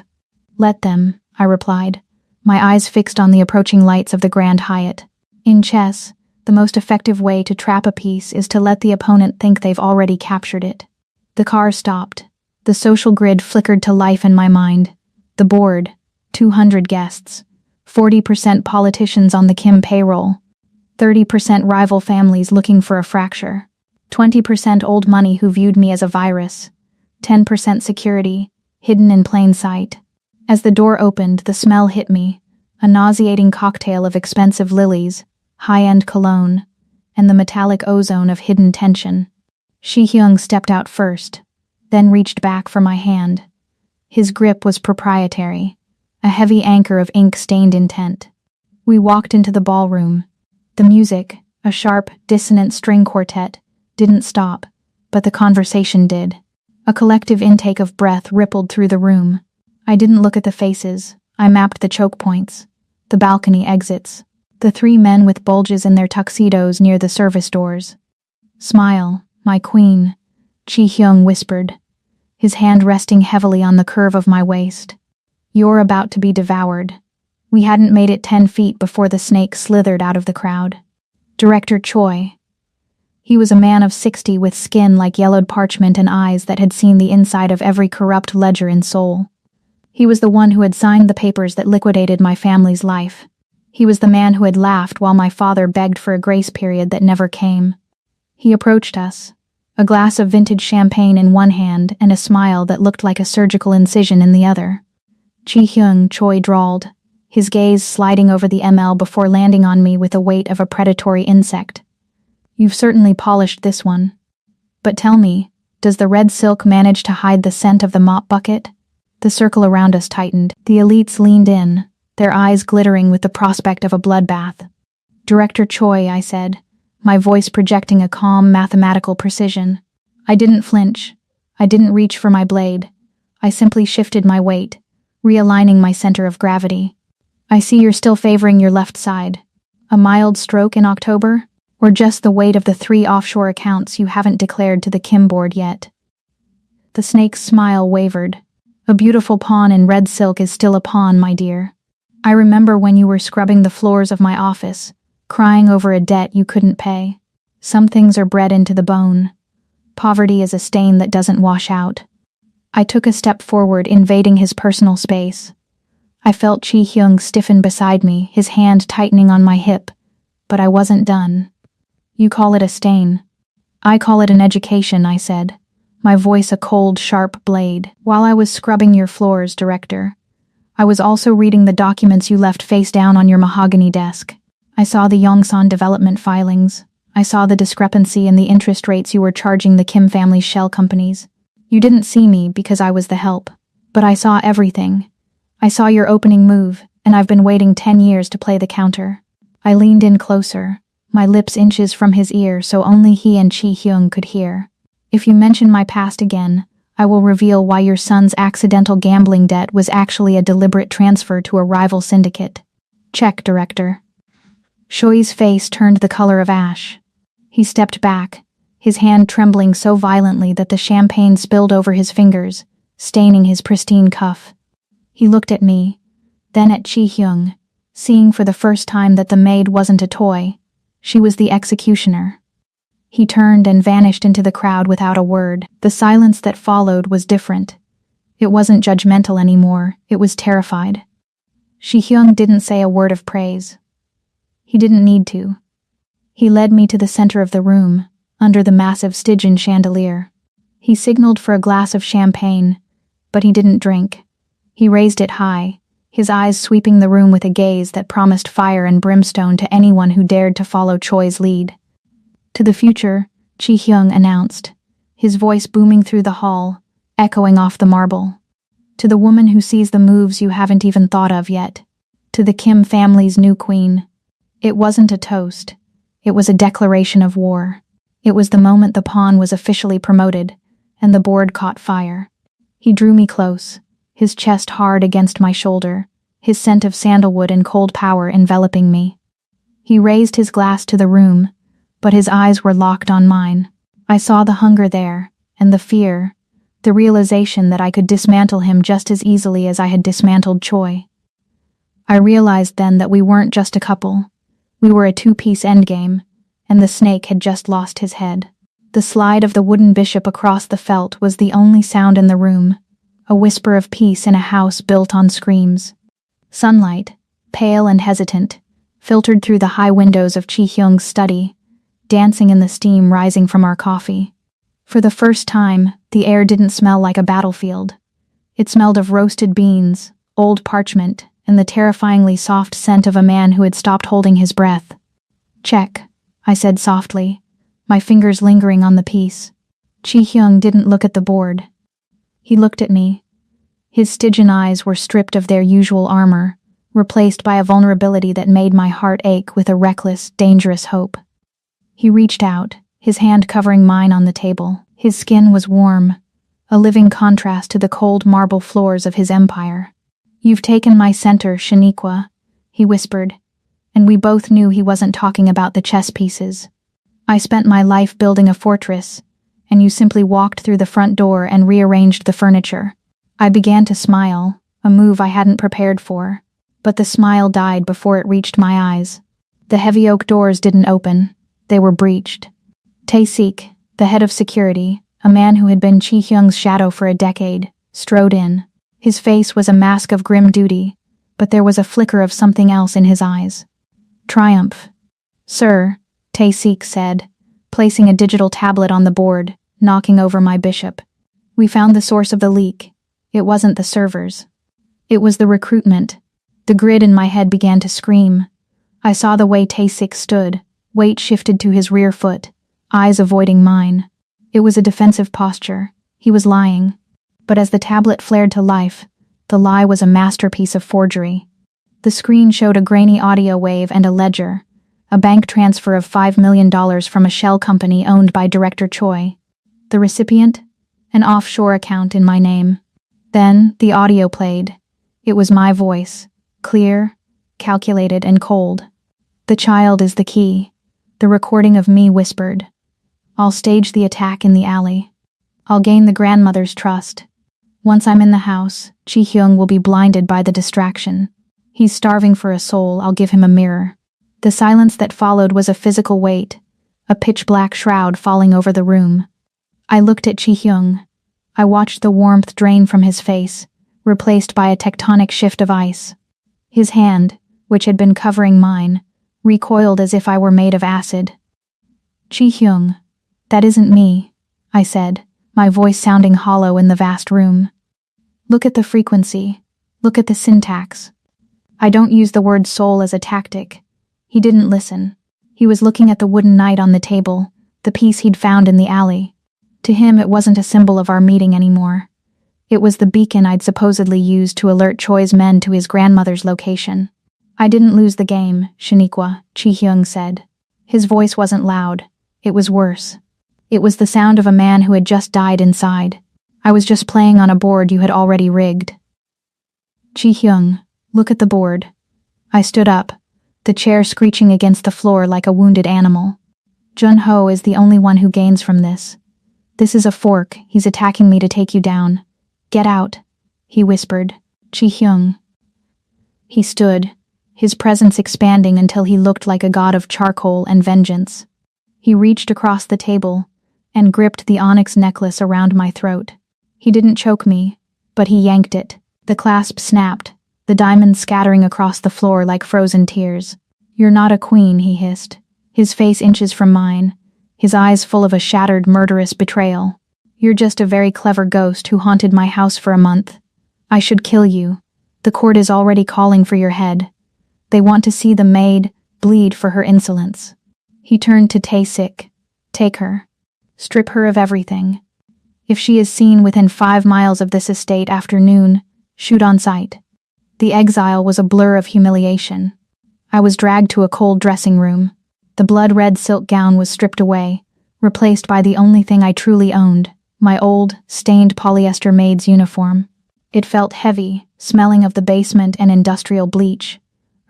"Let them," I replied, my eyes fixed on the approaching lights of the Grand Hyatt. In chess, the most effective way to trap a piece is to let the opponent think they've already captured it. The car stopped. The social grid flickered to life in my mind. The board, 200 guests, 40% politicians on the Kim payroll, 30% rival families looking for a fracture, 20% old money who viewed me as a virus, 10% security, hidden in plain sight. As the door opened, the smell hit me, a nauseating cocktail of expensive lilies, high-end cologne, and the metallic ozone of hidden tension. Shi-hyung stepped out first, then reached back for my hand. His grip was proprietary, a heavy anchor of ink-stained intent. We walked into the ballroom. The music, a sharp, dissonant string quartet, didn't stop, but the conversation did. A collective intake of breath rippled through the room. I didn't look at the faces. I mapped the choke points, the balcony exits, the 3 men with bulges in their tuxedos near the service doors. "Smile, my queen," Chi-hyung whispered, his hand resting heavily on the curve of my waist. "You're about to be devoured." We hadn't made it 10 feet before the snake slithered out of the crowd. Director Choi. He was a man of 60 with skin like yellowed parchment and eyes that had seen the inside of every corrupt ledger in Seoul. He was the one who had signed the papers that liquidated my family's life. He was the man who had laughed while my father begged for a grace period that never came. He approached us, a glass of vintage champagne in one hand and a smile that looked like a surgical incision in the other. "Chi-hyung," Choi drawled, his gaze sliding over the ML before landing on me with the weight of a predatory insect. "You've certainly polished this one. But tell me, does the red silk manage to hide the scent of the mop bucket?" The circle around us tightened. The elites leaned in, their eyes glittering with the prospect of a bloodbath. "Director Choi," I said, my voice projecting a calm, mathematical precision. I didn't flinch. I didn't reach for my blade. I simply shifted my weight, realigning my center of gravity. "I see you're still favoring your left side. A mild stroke in October? Or just the weight of the 3 offshore accounts you haven't declared to the Kim board yet?" The snake's smile wavered. "A beautiful pawn in red silk is still a pawn, my dear. I remember when you were scrubbing the floors of my office, crying over a debt you couldn't pay. Some things are bred into the bone. Poverty is a stain that doesn't wash out." I took a step forward, invading his personal space. I felt Chi-hyung stiffen beside me, his hand tightening on my hip, but I wasn't done. "You call it a stain. I call it an education," I said, my voice a cold, sharp blade. "While I was scrubbing your floors, Director, I was also reading the documents you left face down on your mahogany desk. I saw the Yongsan development filings. I saw the discrepancy in the interest rates you were charging the Kim family's shell companies. You didn't see me because I was the help, but I saw everything. I saw your opening move, and I've been waiting 10 years to play the counter." I leaned in closer, my lips inches from his ear so only he and Chi-hyung could hear. "If you mention my past again, I will reveal why your son's accidental gambling debt was actually a deliberate transfer to a rival syndicate." "Check, Director." Shoi's face turned the color of ash. He stepped back, his hand trembling so violently that the champagne spilled over his fingers, staining his pristine cuff. He looked at me, then at Chi-hyung, seeing for the first time that the maid wasn't a toy. She was the executioner. He turned and vanished into the crowd without a word. The silence that followed was different. It wasn't judgmental anymore, it was terrified. Shi-hyung didn't say a word of praise. He didn't need to. He led me to the center of the room, under the massive Stygian chandelier. He signaled for a glass of champagne, but he didn't drink. He raised it high, his eyes sweeping the room with a gaze that promised fire and brimstone to anyone who dared to follow Choi's lead. "To the future," Chi-hyung announced, his voice booming through the hall, echoing off the marble. "To the woman who sees the moves you haven't even thought of yet. To the Kim family's new queen." It wasn't a toast. It was a declaration of war. It was the moment the pawn was officially promoted, and the board caught fire. He drew me close, his chest hard against my shoulder, his scent of sandalwood and cold power enveloping me. He raised his glass to the room, but his eyes were locked on mine. I saw the hunger there, and the fear, the realization that I could dismantle him just as easily as I had dismantled Choi. I realized then that we weren't just a couple. We were a two-piece endgame, and the snake had just lost his head. The slide of the wooden bishop across the felt was the only sound in the room, a whisper of peace in a house built on screams. Sunlight, pale and hesitant, filtered through the high windows of Chi-hyung's study, dancing in the steam rising from our coffee. For the first time, the air didn't smell like a battlefield. It smelled of roasted beans, old parchment, and the terrifyingly soft scent of a man who had stopped holding his breath. "Check," I said softly, my fingers lingering on the piece. Chi-hyung didn't look at the board. He looked at me. His Stygian eyes were stripped of their usual armor, replaced by a vulnerability that made my heart ache with a reckless, dangerous hope. He reached out, his hand covering mine on the table. His skin was warm, a living contrast to the cold marble floors of his empire. "You've taken my center, Shaniqua," he whispered, and we both knew he wasn't talking about the chess pieces. "I spent my life building a fortress, and you simply walked through the front door and rearranged the furniture." I began to smile, a move I hadn't prepared for, but the smile died before it reached my eyes. The heavy oak doors didn't open, they were breached. Tae-sik, the head of security, a man who had been Chi-hyung's shadow for a decade, strode in. His face was a mask of grim duty, but there was a flicker of something else in his eyes. Triumph. "Sir," Tae-sik said, placing a digital tablet on the board, knocking over my bishop. "We found the source of the leak. It wasn't the servers. It was the recruitment." The grid in my head began to scream. I saw the way Tae-sik stood, weight shifted to his rear foot, eyes avoiding mine. It was a defensive posture. He was lying. But as the tablet flared to life, the lie was a masterpiece of forgery. The screen showed a grainy audio wave and a ledger, a bank transfer of $5 million from a shell company owned by Director Choi. The recipient? An offshore account in my name. Then the audio played. It was my voice, clear, calculated, and cold. "The child is the key," the recording of me whispered. "I'll stage the attack in the alley. I'll gain the grandmother's trust. Once I'm in the house, Chi-hyung will be blinded by the distraction. He's starving for a soul, I'll give him a mirror." The silence that followed was a physical weight, a pitch-black shroud falling over the room. I looked at Chi-hyung. I watched the warmth drain from his face, replaced by a tectonic shift of ice. His hand, which had been covering mine, recoiled as if I were made of acid. "Chi-hyung, that isn't me," I said, my voice sounding hollow in the vast room. "Look at the frequency. Look at the syntax." I don't use the word soul as a tactic. He didn't listen. He was looking at the wooden knight on the table, the piece he'd found in the alley. To him, it wasn't a symbol of our meeting anymore. It was the beacon I'd supposedly used to alert Choi's men to his grandmother's location. "I didn't lose the game, Shaniqua," Chi-hyung said. His voice wasn't loud. It was worse. It was the sound of a man who had just died inside. "I was just playing on a board you had already rigged." "Chi-hyung, look at the board." I stood up, the chair screeching against the floor like a wounded animal. "Jun-ho is the only one who gains from this. This is a fork. He's attacking me to take you down. Get out," he whispered. "Chi-hyung." He stood, his presence expanding until he looked like a god of charcoal and vengeance. He reached across the table and gripped the onyx necklace around my throat. He didn't choke me, but he yanked it. The clasp snapped, the diamonds scattering across the floor like frozen tears. "You're not a queen," he hissed, his face inches from mine, his eyes full of a shattered, murderous betrayal. "You're just a very clever ghost who haunted my house for a month. I should kill you. The court is already calling for your head. They want to see the maid bleed for her insolence." He turned to Tae-sik. "Take her. Strip her of everything. If she is seen within 5 miles of this estate after noon, shoot on sight." The exile was a blur of humiliation. I was dragged to a cold dressing room. The blood-red silk gown was stripped away, replaced by the only thing I truly owned, my old, stained polyester maid's uniform. It felt heavy, smelling of the basement and industrial bleach,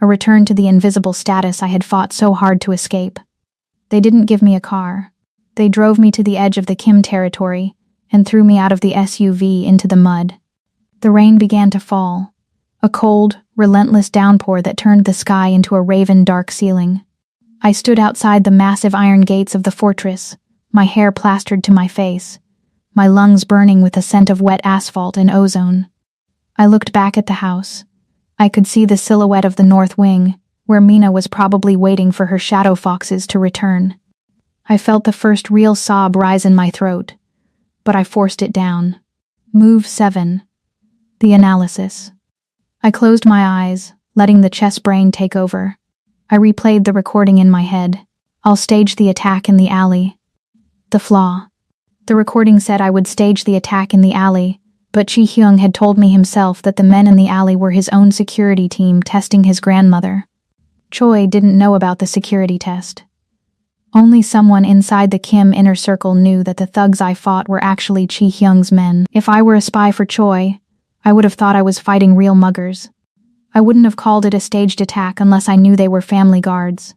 a return to the invisible status I had fought so hard to escape. They didn't give me a car. They drove me to the edge of the Kim territory and threw me out of the SUV into the mud. The rain began to fall, a cold, relentless downpour that turned the sky into a raven-dark ceiling. I stood outside the massive iron gates of the fortress, my hair plastered to my face, my lungs burning with the scent of wet asphalt and ozone. I looked back at the house. I could see the silhouette of the north wing, where Mina was probably waiting for her shadow foxes to return. I felt the first real sob rise in my throat, but I forced it down. Move 7. The analysis. I closed my eyes, letting the chess brain take over. I replayed the recording in my head. I'll stage the attack in the alley. The flaw. The recording said I would stage the attack in the alley, but Chi Hyung had told me himself that the men in the alley were his own security team testing his grandmother. Choi didn't know about the security test. Only someone inside the Kim inner circle knew that the thugs I fought were actually Chi Hyung's men. If I were a spy for Choi, I would have thought I was fighting real muggers. I wouldn't have called it a staged attack unless I knew they were family guards.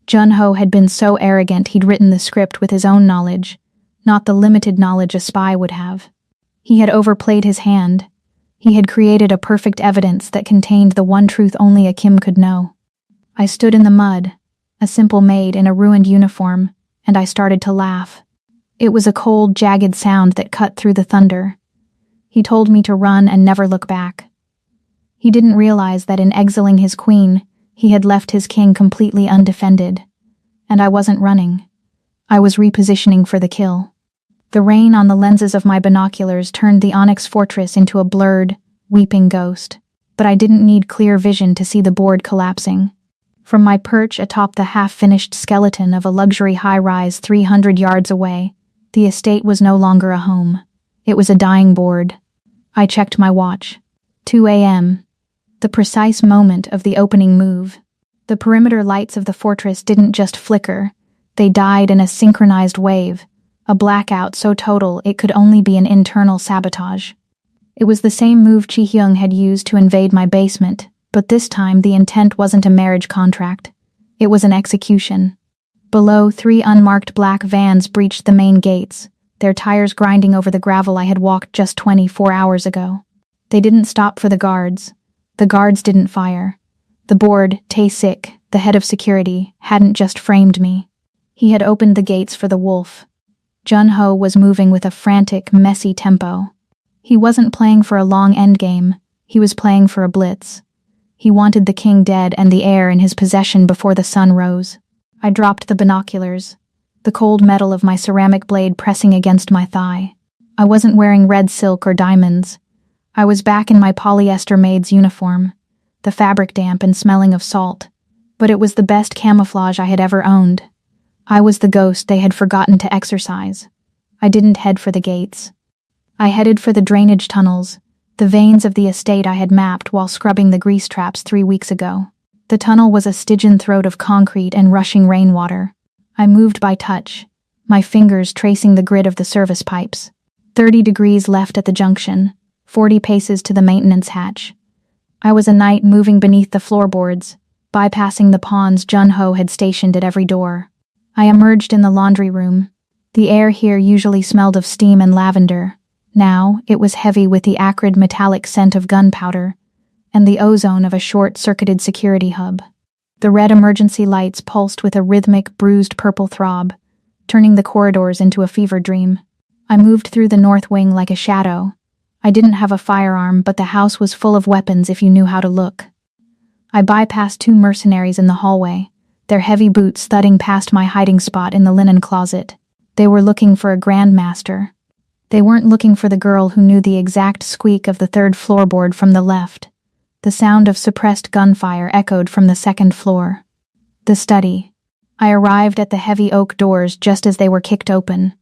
Jun-ho had been so arrogant he'd written the script with his own knowledge, not the limited knowledge a spy would have. He had overplayed his hand. He had created a perfect evidence that contained the one truth only a Kim could know. I stood in the mud, a simple maid in a ruined uniform, and I started to laugh. It was a cold, jagged sound that cut through the thunder. He told me to run and never look back. He didn't realize that in exiling his queen, he had left his king completely undefended. And I wasn't running. I was repositioning for the kill. The rain on the lenses of my binoculars turned the Onyx Fortress into a blurred, weeping ghost, but I didn't need clear vision to see the board collapsing. From my perch atop the half-finished skeleton of a luxury high-rise 300 yards away, the estate was no longer a home. It was a dying board. I checked my watch. 2 a.m. The precise moment of the opening move. The perimeter lights of the fortress didn't just flicker. They died in a synchronized wave, a blackout so total it could only be an internal sabotage. It was the same move Chi Hyung had used to invade my basement, but this time the intent wasn't a marriage contract. It was an execution. Below, 3 unmarked black vans breached the main gates, their tires grinding over the gravel I had walked just 24 hours ago. They didn't stop for the guards. The guards didn't fire. The board, Tae-sik, the head of security, hadn't just framed me. He had opened the gates for the wolf. Jun-ho was moving with a frantic, messy tempo. He wasn't playing for a long endgame. He was playing for a blitz. He wanted the king dead and the heir in his possession before the sun rose. I dropped the binoculars, the cold metal of my ceramic blade pressing against my thigh. I wasn't wearing red silk or diamonds. I was back in my polyester maid's uniform, the fabric damp and smelling of salt, but it was the best camouflage I had ever owned. I was the ghost they had forgotten to exorcise. I didn't head for the gates. I headed for the drainage tunnels, the veins of the estate I had mapped while scrubbing the grease traps 3 weeks ago. The tunnel was a Stygian throat of concrete and rushing rainwater. I moved by touch, my fingers tracing the grid of the service pipes. 30 degrees left at the junction, 40 paces to the maintenance hatch. I was a knight moving beneath the floorboards, bypassing the pawns Jun-ho had stationed at every door. I emerged in the laundry room. The air here usually smelled of steam and lavender. Now, it was heavy with the acrid metallic scent of gunpowder and the ozone of a short-circuited security hub. The red emergency lights pulsed with a rhythmic, bruised purple throb, turning the corridors into a fever dream. I moved through the north wing like a shadow. I didn't have a firearm, but the house was full of weapons if you knew how to look. I bypassed 2 mercenaries in the hallway, their heavy boots thudding past my hiding spot in the linen closet. They were looking for a grandmaster. They weren't looking for the girl who knew the exact squeak of the 3rd floorboard from the left. The sound of suppressed gunfire echoed from the 2nd floor. The study. I arrived at the heavy oak doors just as they were kicked open.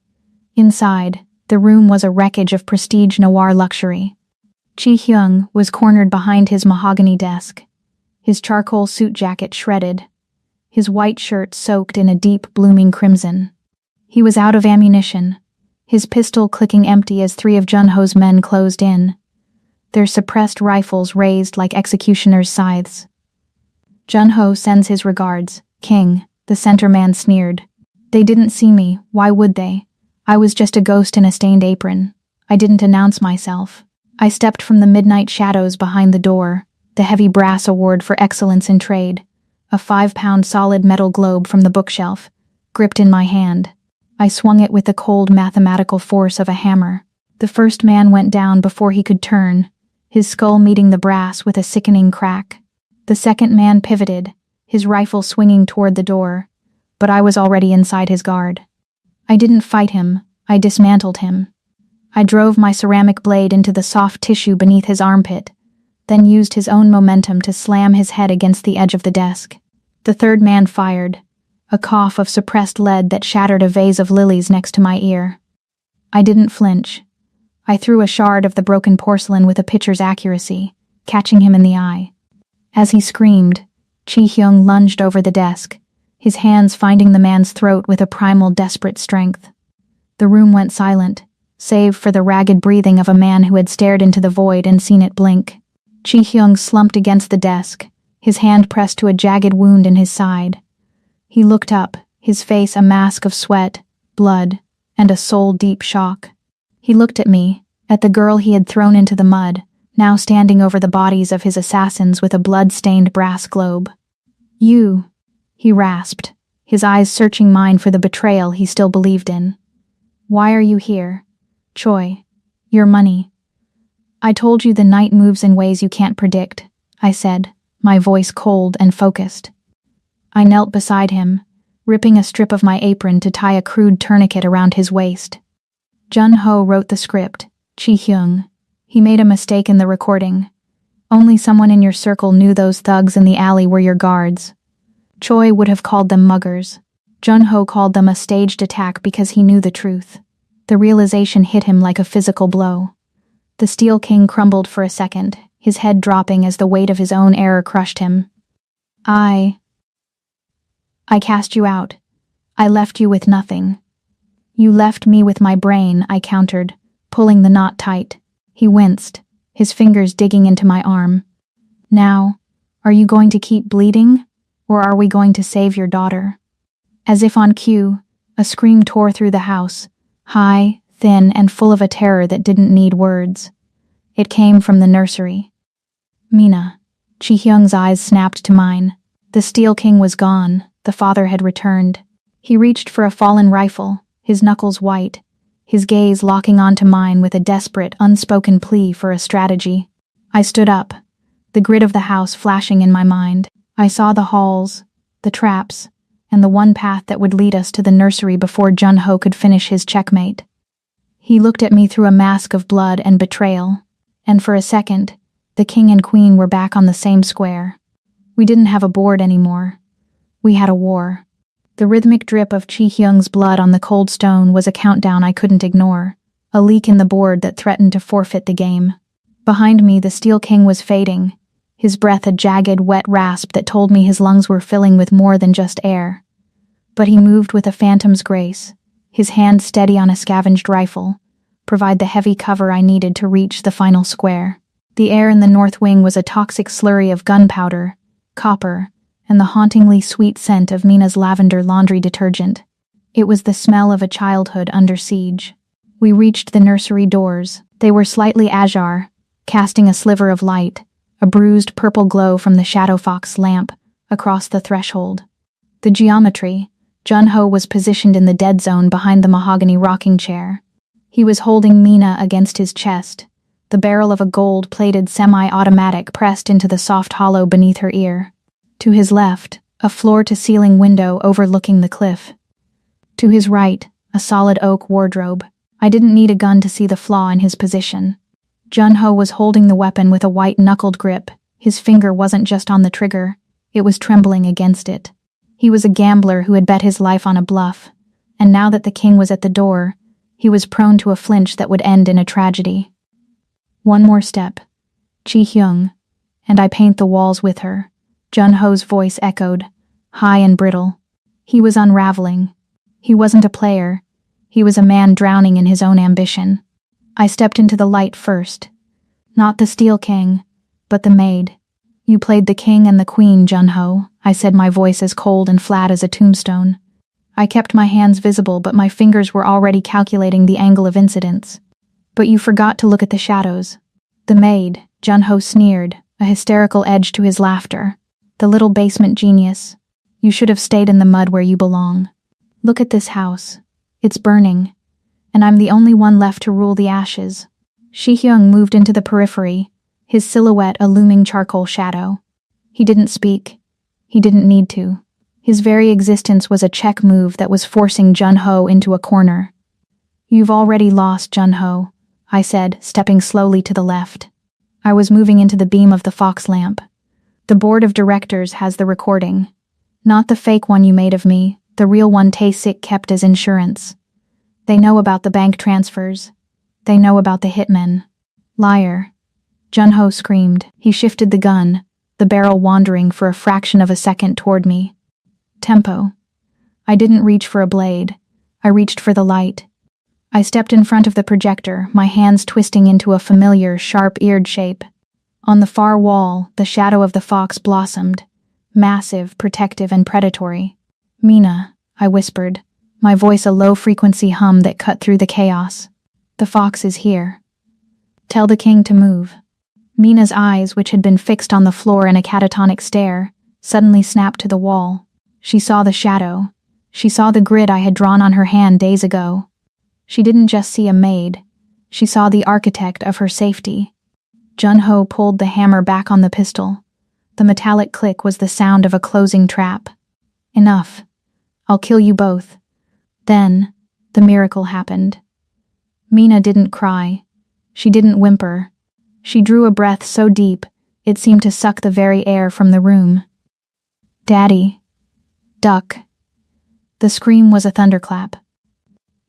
Inside, the room was a wreckage of prestige noir luxury. Chi Hyung was cornered behind his mahogany desk. his charcoal suit jacket shredded, his white shirt soaked in a deep, blooming crimson. He was out of ammunition, his pistol clicking empty as 3 of Junho's men closed in, their suppressed rifles raised like executioners' scythes. "Junho sends his regards, King," the center man sneered. "They didn't see me, why would they? I was just a ghost in a stained apron. I didn't announce myself." I stepped from the midnight shadows behind the door, the heavy brass award for excellence in trade, a 5-pound solid metal globe from the bookshelf, gripped in my hand. I swung it with the cold mathematical force of a hammer. The first man went down before he could turn, his skull meeting the brass with a sickening crack. The second man pivoted, his rifle swinging toward the door, but I was already inside his guard. I didn't fight him, I dismantled him. I drove my ceramic blade into the soft tissue beneath his armpit, then used his own momentum to slam his head against the edge of the desk. The third man fired, a cough of suppressed lead that shattered a vase of lilies next to my ear. I didn't flinch. I threw a shard of the broken porcelain with a pitcher's accuracy, catching him in the eye. As he screamed, Chi-hyung lunged over the desk, his hands finding the man's throat with a primal, desperate strength. The room went silent, save for the ragged breathing of a man who had stared into the void and seen it blink. Chi-hyung slumped against the desk, his hand pressed to a jagged wound in his side. He looked up, his face a mask of sweat, blood, and a soul-deep shock. He looked at me, at the girl he had thrown into the mud, now standing over the bodies of his assassins with a blood-stained brass globe. "You," he rasped, his eyes searching mine for the betrayal he still believed in. "Why are you here? Choi, your money." "I told you the night moves in ways you can't predict," I said, my voice cold and focused. I knelt beside him, ripping a strip of my apron to tie a crude tourniquet around his waist. Junho wrote the script, Chi-hyung. He made a mistake in the recording. Only someone in your circle knew those thugs in the alley were your guards. Choi would have called them muggers. Junho called them a staged attack because he knew the truth. The realization hit him like a physical blow. The Steel King crumbled for a second, his head dropping as the weight of his own error crushed him. I cast you out. I left you with nothing." "You left me with my brain," I countered, pulling the knot tight. He winced, his fingers digging into my arm. "Now, are you going to keep bleeding, or are we going to save your daughter?" As if on cue, a scream tore through the house, high, thin, and full of a terror that didn't need words. It came from the nursery. "Mina." Chi-hyung's eyes snapped to mine. The Steel King was gone, the father had returned. He reached for a fallen rifle, his knuckles white, his gaze locking onto mine with a desperate, unspoken plea for a strategy. I stood up, the grid of the house flashing in my mind. I saw the halls, the traps, and the one path that would lead us to the nursery before Junho could finish his checkmate. He looked at me through a mask of blood and betrayal, and for a second, the king and queen were back on the same square. We didn't have a board anymore. We had a war. The rhythmic drip of Chi-hyung's blood on the cold stone was a countdown I couldn't ignore, a leak in the board that threatened to forfeit the game. Behind me, the Steel King was fading, his breath a jagged, wet rasp that told me his lungs were filling with more than just air. But he moved with a phantom's grace, his hand steady on a scavenged rifle, provide the heavy cover I needed to reach the final square. The air in the north wing was a toxic slurry of gunpowder, copper, and the hauntingly sweet scent of Mina's lavender laundry detergent. It was the smell of a childhood under siege. We reached the nursery doors. They were slightly azure, casting a sliver of light, a bruised purple glow from the Shadow Fox lamp, across the threshold. The geometry. Junho was positioned in the dead zone behind the mahogany rocking chair. He was holding Mina against his chest, the barrel of a gold-plated semi-automatic pressed into the soft hollow beneath her ear. To his left, a floor-to-ceiling window overlooking the cliff. To his right, a solid oak wardrobe. I didn't need a gun to see the flaw in his position. Junho was holding the weapon with a white-knuckled grip. His finger wasn't just on the trigger, it was trembling against it. He was a gambler who had bet his life on a bluff, and now that the king was at the door, he was prone to a flinch that would end in a tragedy. One more step. Chi-hyung, and I paint the walls with her, Jun-ho's voice echoed, high and brittle. He was unraveling. He wasn't a player. He was a man drowning in his own ambition. I stepped into the light first. Not the Steel King, but the Maid. You played the king and the queen, Jun-ho, I said, my voice as cold and flat as a tombstone. I kept my hands visible, but my fingers were already calculating the angle of incidence. But you forgot to look at the shadows. The Maid, Jun-ho sneered, a hysterical edge to his laughter. The little basement genius. You should have stayed in the mud where you belong. Look at this house. It's burning. And I'm the only one left to rule the ashes. Shi-hyung moved into the periphery, his silhouette a looming charcoal shadow. He didn't speak. He didn't need to. His very existence was a check move that was forcing Jun-ho into a corner. You've already lost, Jun-ho, I said, stepping slowly to the left. I was moving into the beam of the fox lamp. The board of directors has the recording. Not the fake one you made of me, the real one Tae-sik kept as insurance. They know about the bank transfers. They know about the hitmen. Liar. Jun-ho screamed. He shifted the gun, the barrel wandering for a fraction of a second toward me. Tempo. I didn't reach for a blade. I reached for the light. I stepped in front of the projector, my hands twisting into a familiar, sharp-eared shape. On the far wall, the shadow of the fox blossomed, massive, protective, and predatory. Mina, I whispered, my voice a low-frequency hum that cut through the chaos. The fox is here. Tell the king to move. Mina's eyes, which had been fixed on the floor in a catatonic stare, suddenly snapped to the wall. She saw the shadow. She saw the grid I had drawn on her hand days ago. She didn't just see a maid. She saw the architect of her safety. Jun-ho pulled the hammer back on the pistol. The metallic click was the sound of a closing trap. Enough. I'll kill you both. Then, the miracle happened. Mina didn't cry. She didn't whimper. She drew a breath so deep, it seemed to suck the very air from the room. Daddy. Duck. The scream was a thunderclap.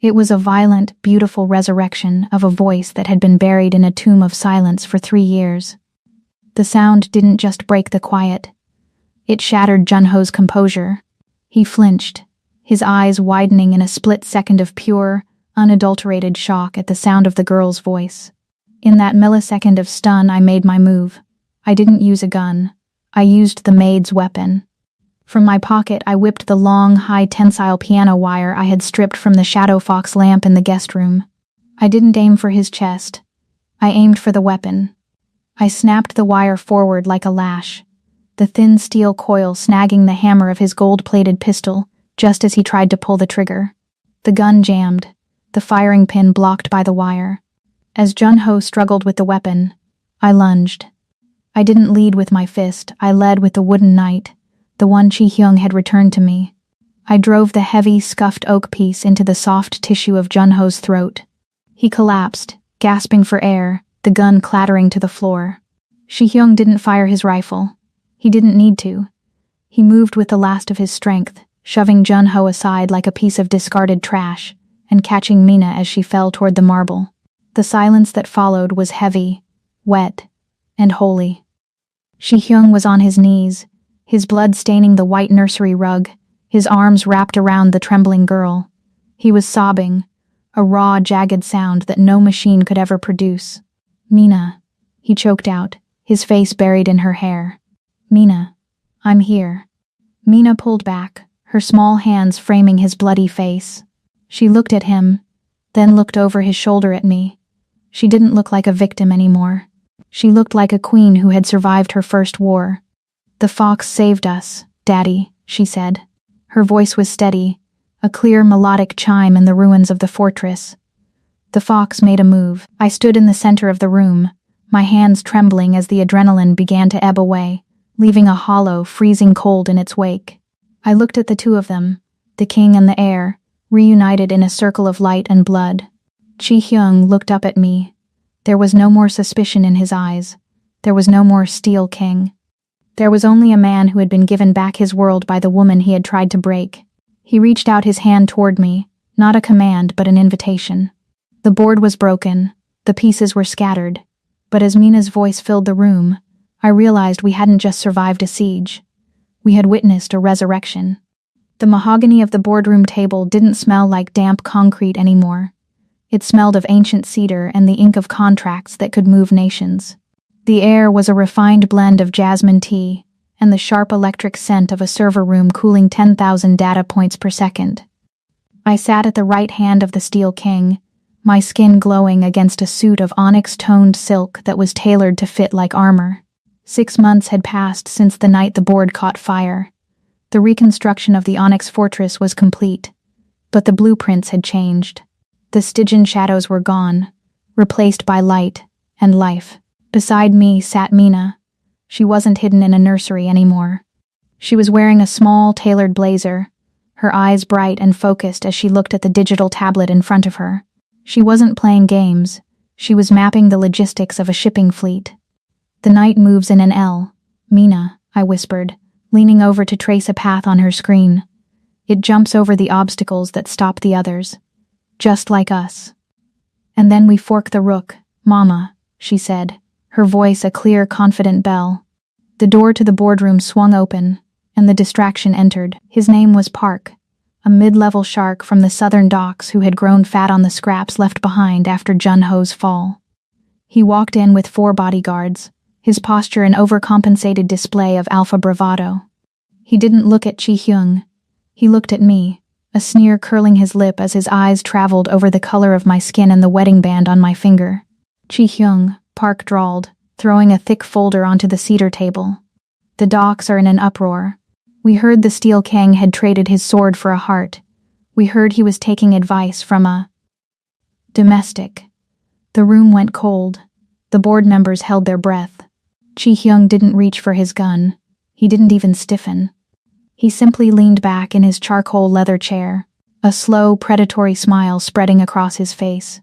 It was a violent, beautiful resurrection of a voice that had been buried in a tomb of silence for 3 years. The sound didn't just break the quiet. It shattered Jun-ho's composure. He flinched, his eyes widening in a split second of pure, unadulterated shock at the sound of the girl's voice. In that millisecond of stun, I made my move. I didn't use a gun. I used the maid's weapon. From my pocket, I whipped the long, high-tensile piano wire I had stripped from the shadow fox lamp in the guest room. I didn't aim for his chest. I aimed for the weapon. I snapped the wire forward like a lash, the thin steel coil snagging the hammer of his gold-plated pistol just as he tried to pull the trigger. The gun jammed, the firing pin blocked by the wire. As Jun-ho struggled with the weapon, I lunged. I didn't lead with my fist, I led with the wooden knight, the one Chi-hyung had returned to me. I drove the heavy, scuffed oak piece into the soft tissue of Jun-ho's throat. He collapsed, gasping for air, the gun clattering to the floor. Chi-hyung didn't fire his rifle. He didn't need to. He moved with the last of his strength, shoving Jun-ho aside like a piece of discarded trash, and catching Mina as she fell toward the marble. The silence that followed was heavy, wet, and holy. Shi-hyung was on his knees, his blood staining the white nursery rug, his arms wrapped around the trembling girl. He was sobbing, a raw, jagged sound that no machine could ever produce. Mina, he choked out, his face buried in her hair. Mina, I'm here. Mina pulled back, her small hands framing his bloody face. She looked at him, then looked over his shoulder at me. She didn't look like a victim anymore. She looked like a queen who had survived her first war. The fox saved us, Daddy, she said. Her voice was steady, a clear melodic chime in the ruins of the fortress. The fox made a move. I stood in the center of the room, my hands trembling as the adrenaline began to ebb away, leaving a hollow, freezing cold in its wake. I looked at the two of them, the king and the heir, reunited in a circle of light and blood. Chi-hyung looked up at me. There was no more suspicion in his eyes. There was no more Steel King. There was only a man who had been given back his world by the woman he had tried to break. He reached out his hand toward me, not a command but an invitation. The board was broken, the pieces were scattered, but as Mina's voice filled the room, I realized we hadn't just survived a siege. We had witnessed a resurrection. The mahogany of the boardroom table didn't smell like damp concrete anymore. It smelled of ancient cedar and the ink of contracts that could move nations. The air was a refined blend of jasmine tea and the sharp electric scent of a server room cooling 10,000 data points per second. I sat at the right hand of the Steel King, my skin glowing against a suit of onyx-toned silk that was tailored to fit like armor. 6 months had passed since the night the board caught fire. The reconstruction of the Onyx Fortress was complete, but the blueprints had changed. The Stygian shadows were gone, replaced by light and life. Beside me sat Mina. She wasn't hidden in a nursery anymore. She was wearing a small, tailored blazer, her eyes bright and focused as she looked at the digital tablet in front of her. She wasn't playing games. She was mapping the logistics of a shipping fleet. "The night moves in an L. Mina," I whispered, leaning over to trace a path on her screen. "It jumps over the obstacles that stop the others. Just like us." "And then we fork the rook, Mama," she said, her voice a clear, confident bell. The door to the boardroom swung open, and the distraction entered. His name was Park, a mid-level shark from the southern docks who had grown fat on the scraps left behind after Jun-Ho's fall. He walked in with 4 bodyguards, his posture an overcompensated display of alpha bravado. He didn't look at Chi-Hyung. He looked at me, a sneer curling his lip as his eyes traveled over the color of my skin and the wedding band on my finger. "Chi-Hyung," Park drawled, throwing a thick folder onto the cedar table. "The docks are in an uproar. We heard the Steel King had traded his sword for a heart. We heard he was taking advice from a domestic." The room went cold. The board members held their breath. Chi-Hyung didn't reach for his gun. He didn't even stiffen. He simply leaned back in his charcoal leather chair, a slow, predatory smile spreading across his face.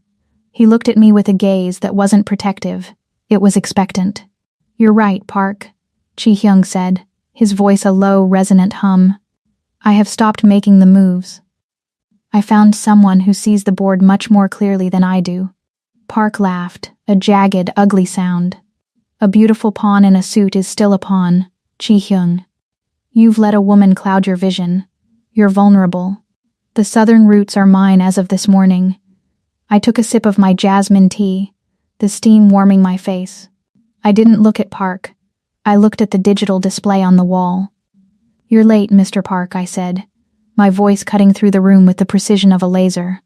He looked at me with a gaze that wasn't protective. It was expectant. "You're right, Park," Chi-Hyung said, his voice a low, resonant hum. "I have stopped making the moves. I found someone who sees the board much more clearly than I do." Park laughed, a jagged, ugly sound. "A beautiful pawn in a suit is still a pawn, Chi-Hyung. You've let a woman cloud your vision. You're vulnerable. The southern roots are mine as of this morning." I took a sip of my jasmine tea, the steam warming my face. I didn't look at Park. I looked at the digital display on the wall. "You're late, Mr. Park," I said, my voice cutting through the room with the precision of a laser.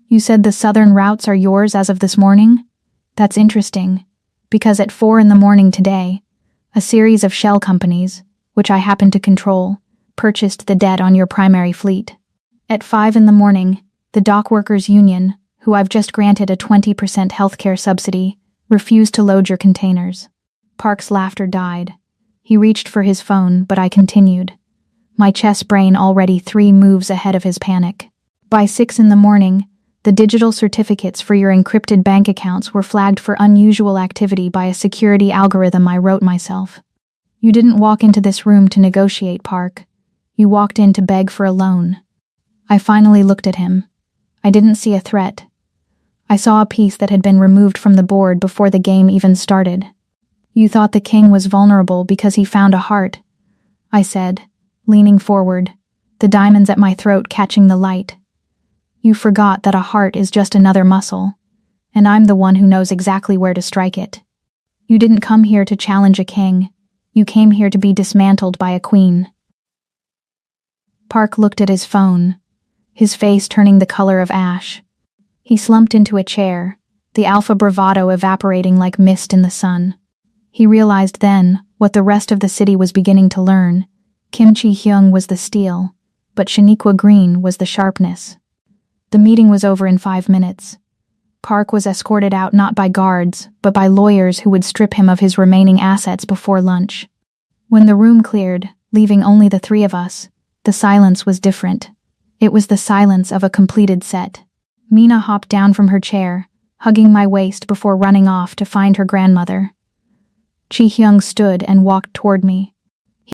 "You said the southern routes are yours as of this morning? That's interesting, because at 4 in the morning today, a series of shell companies, which I happen to control, purchased the debt on your primary fleet. At 5 in the morning, the Dock Workers Union, who I've just granted a 20% healthcare subsidy, refused to load your containers." Park's laughter died. He reached for his phone, but I continued, my chess brain already 3 moves ahead of his panic. "By 6 in the morning, the digital certificates for your encrypted bank accounts were flagged for unusual activity by a security algorithm I wrote myself. You didn't walk into this room to negotiate, Park. You walked in to beg for a loan." I finally looked at him. I didn't see a threat. I saw a piece that had been removed from the board before the game even started. "You thought the king was vulnerable because he found a heart," I said, leaning forward, the diamonds at my throat catching the light. "You forgot that a heart is just another muscle, and I'm the one who knows exactly where to strike it. You didn't come here to challenge a king. You came here to be dismantled by a queen." Park looked at his phone, his face turning the color of ash. He slumped into a chair, the alpha bravado evaporating like mist in the sun. He realized then what the rest of the city was beginning to learn. Kim Chi-Hyung was the steel, but Shaniqua Green was the sharpness. The meeting was over in 5 minutes. Park was escorted out not by guards, but by lawyers who would strip him of his remaining assets before lunch. When the room cleared, leaving only the 3 of us, the silence was different. It was the silence of a completed set. Mina hopped down from her chair, hugging my waist before running off to find her grandmother. Chi-Hyung stood and walked toward me,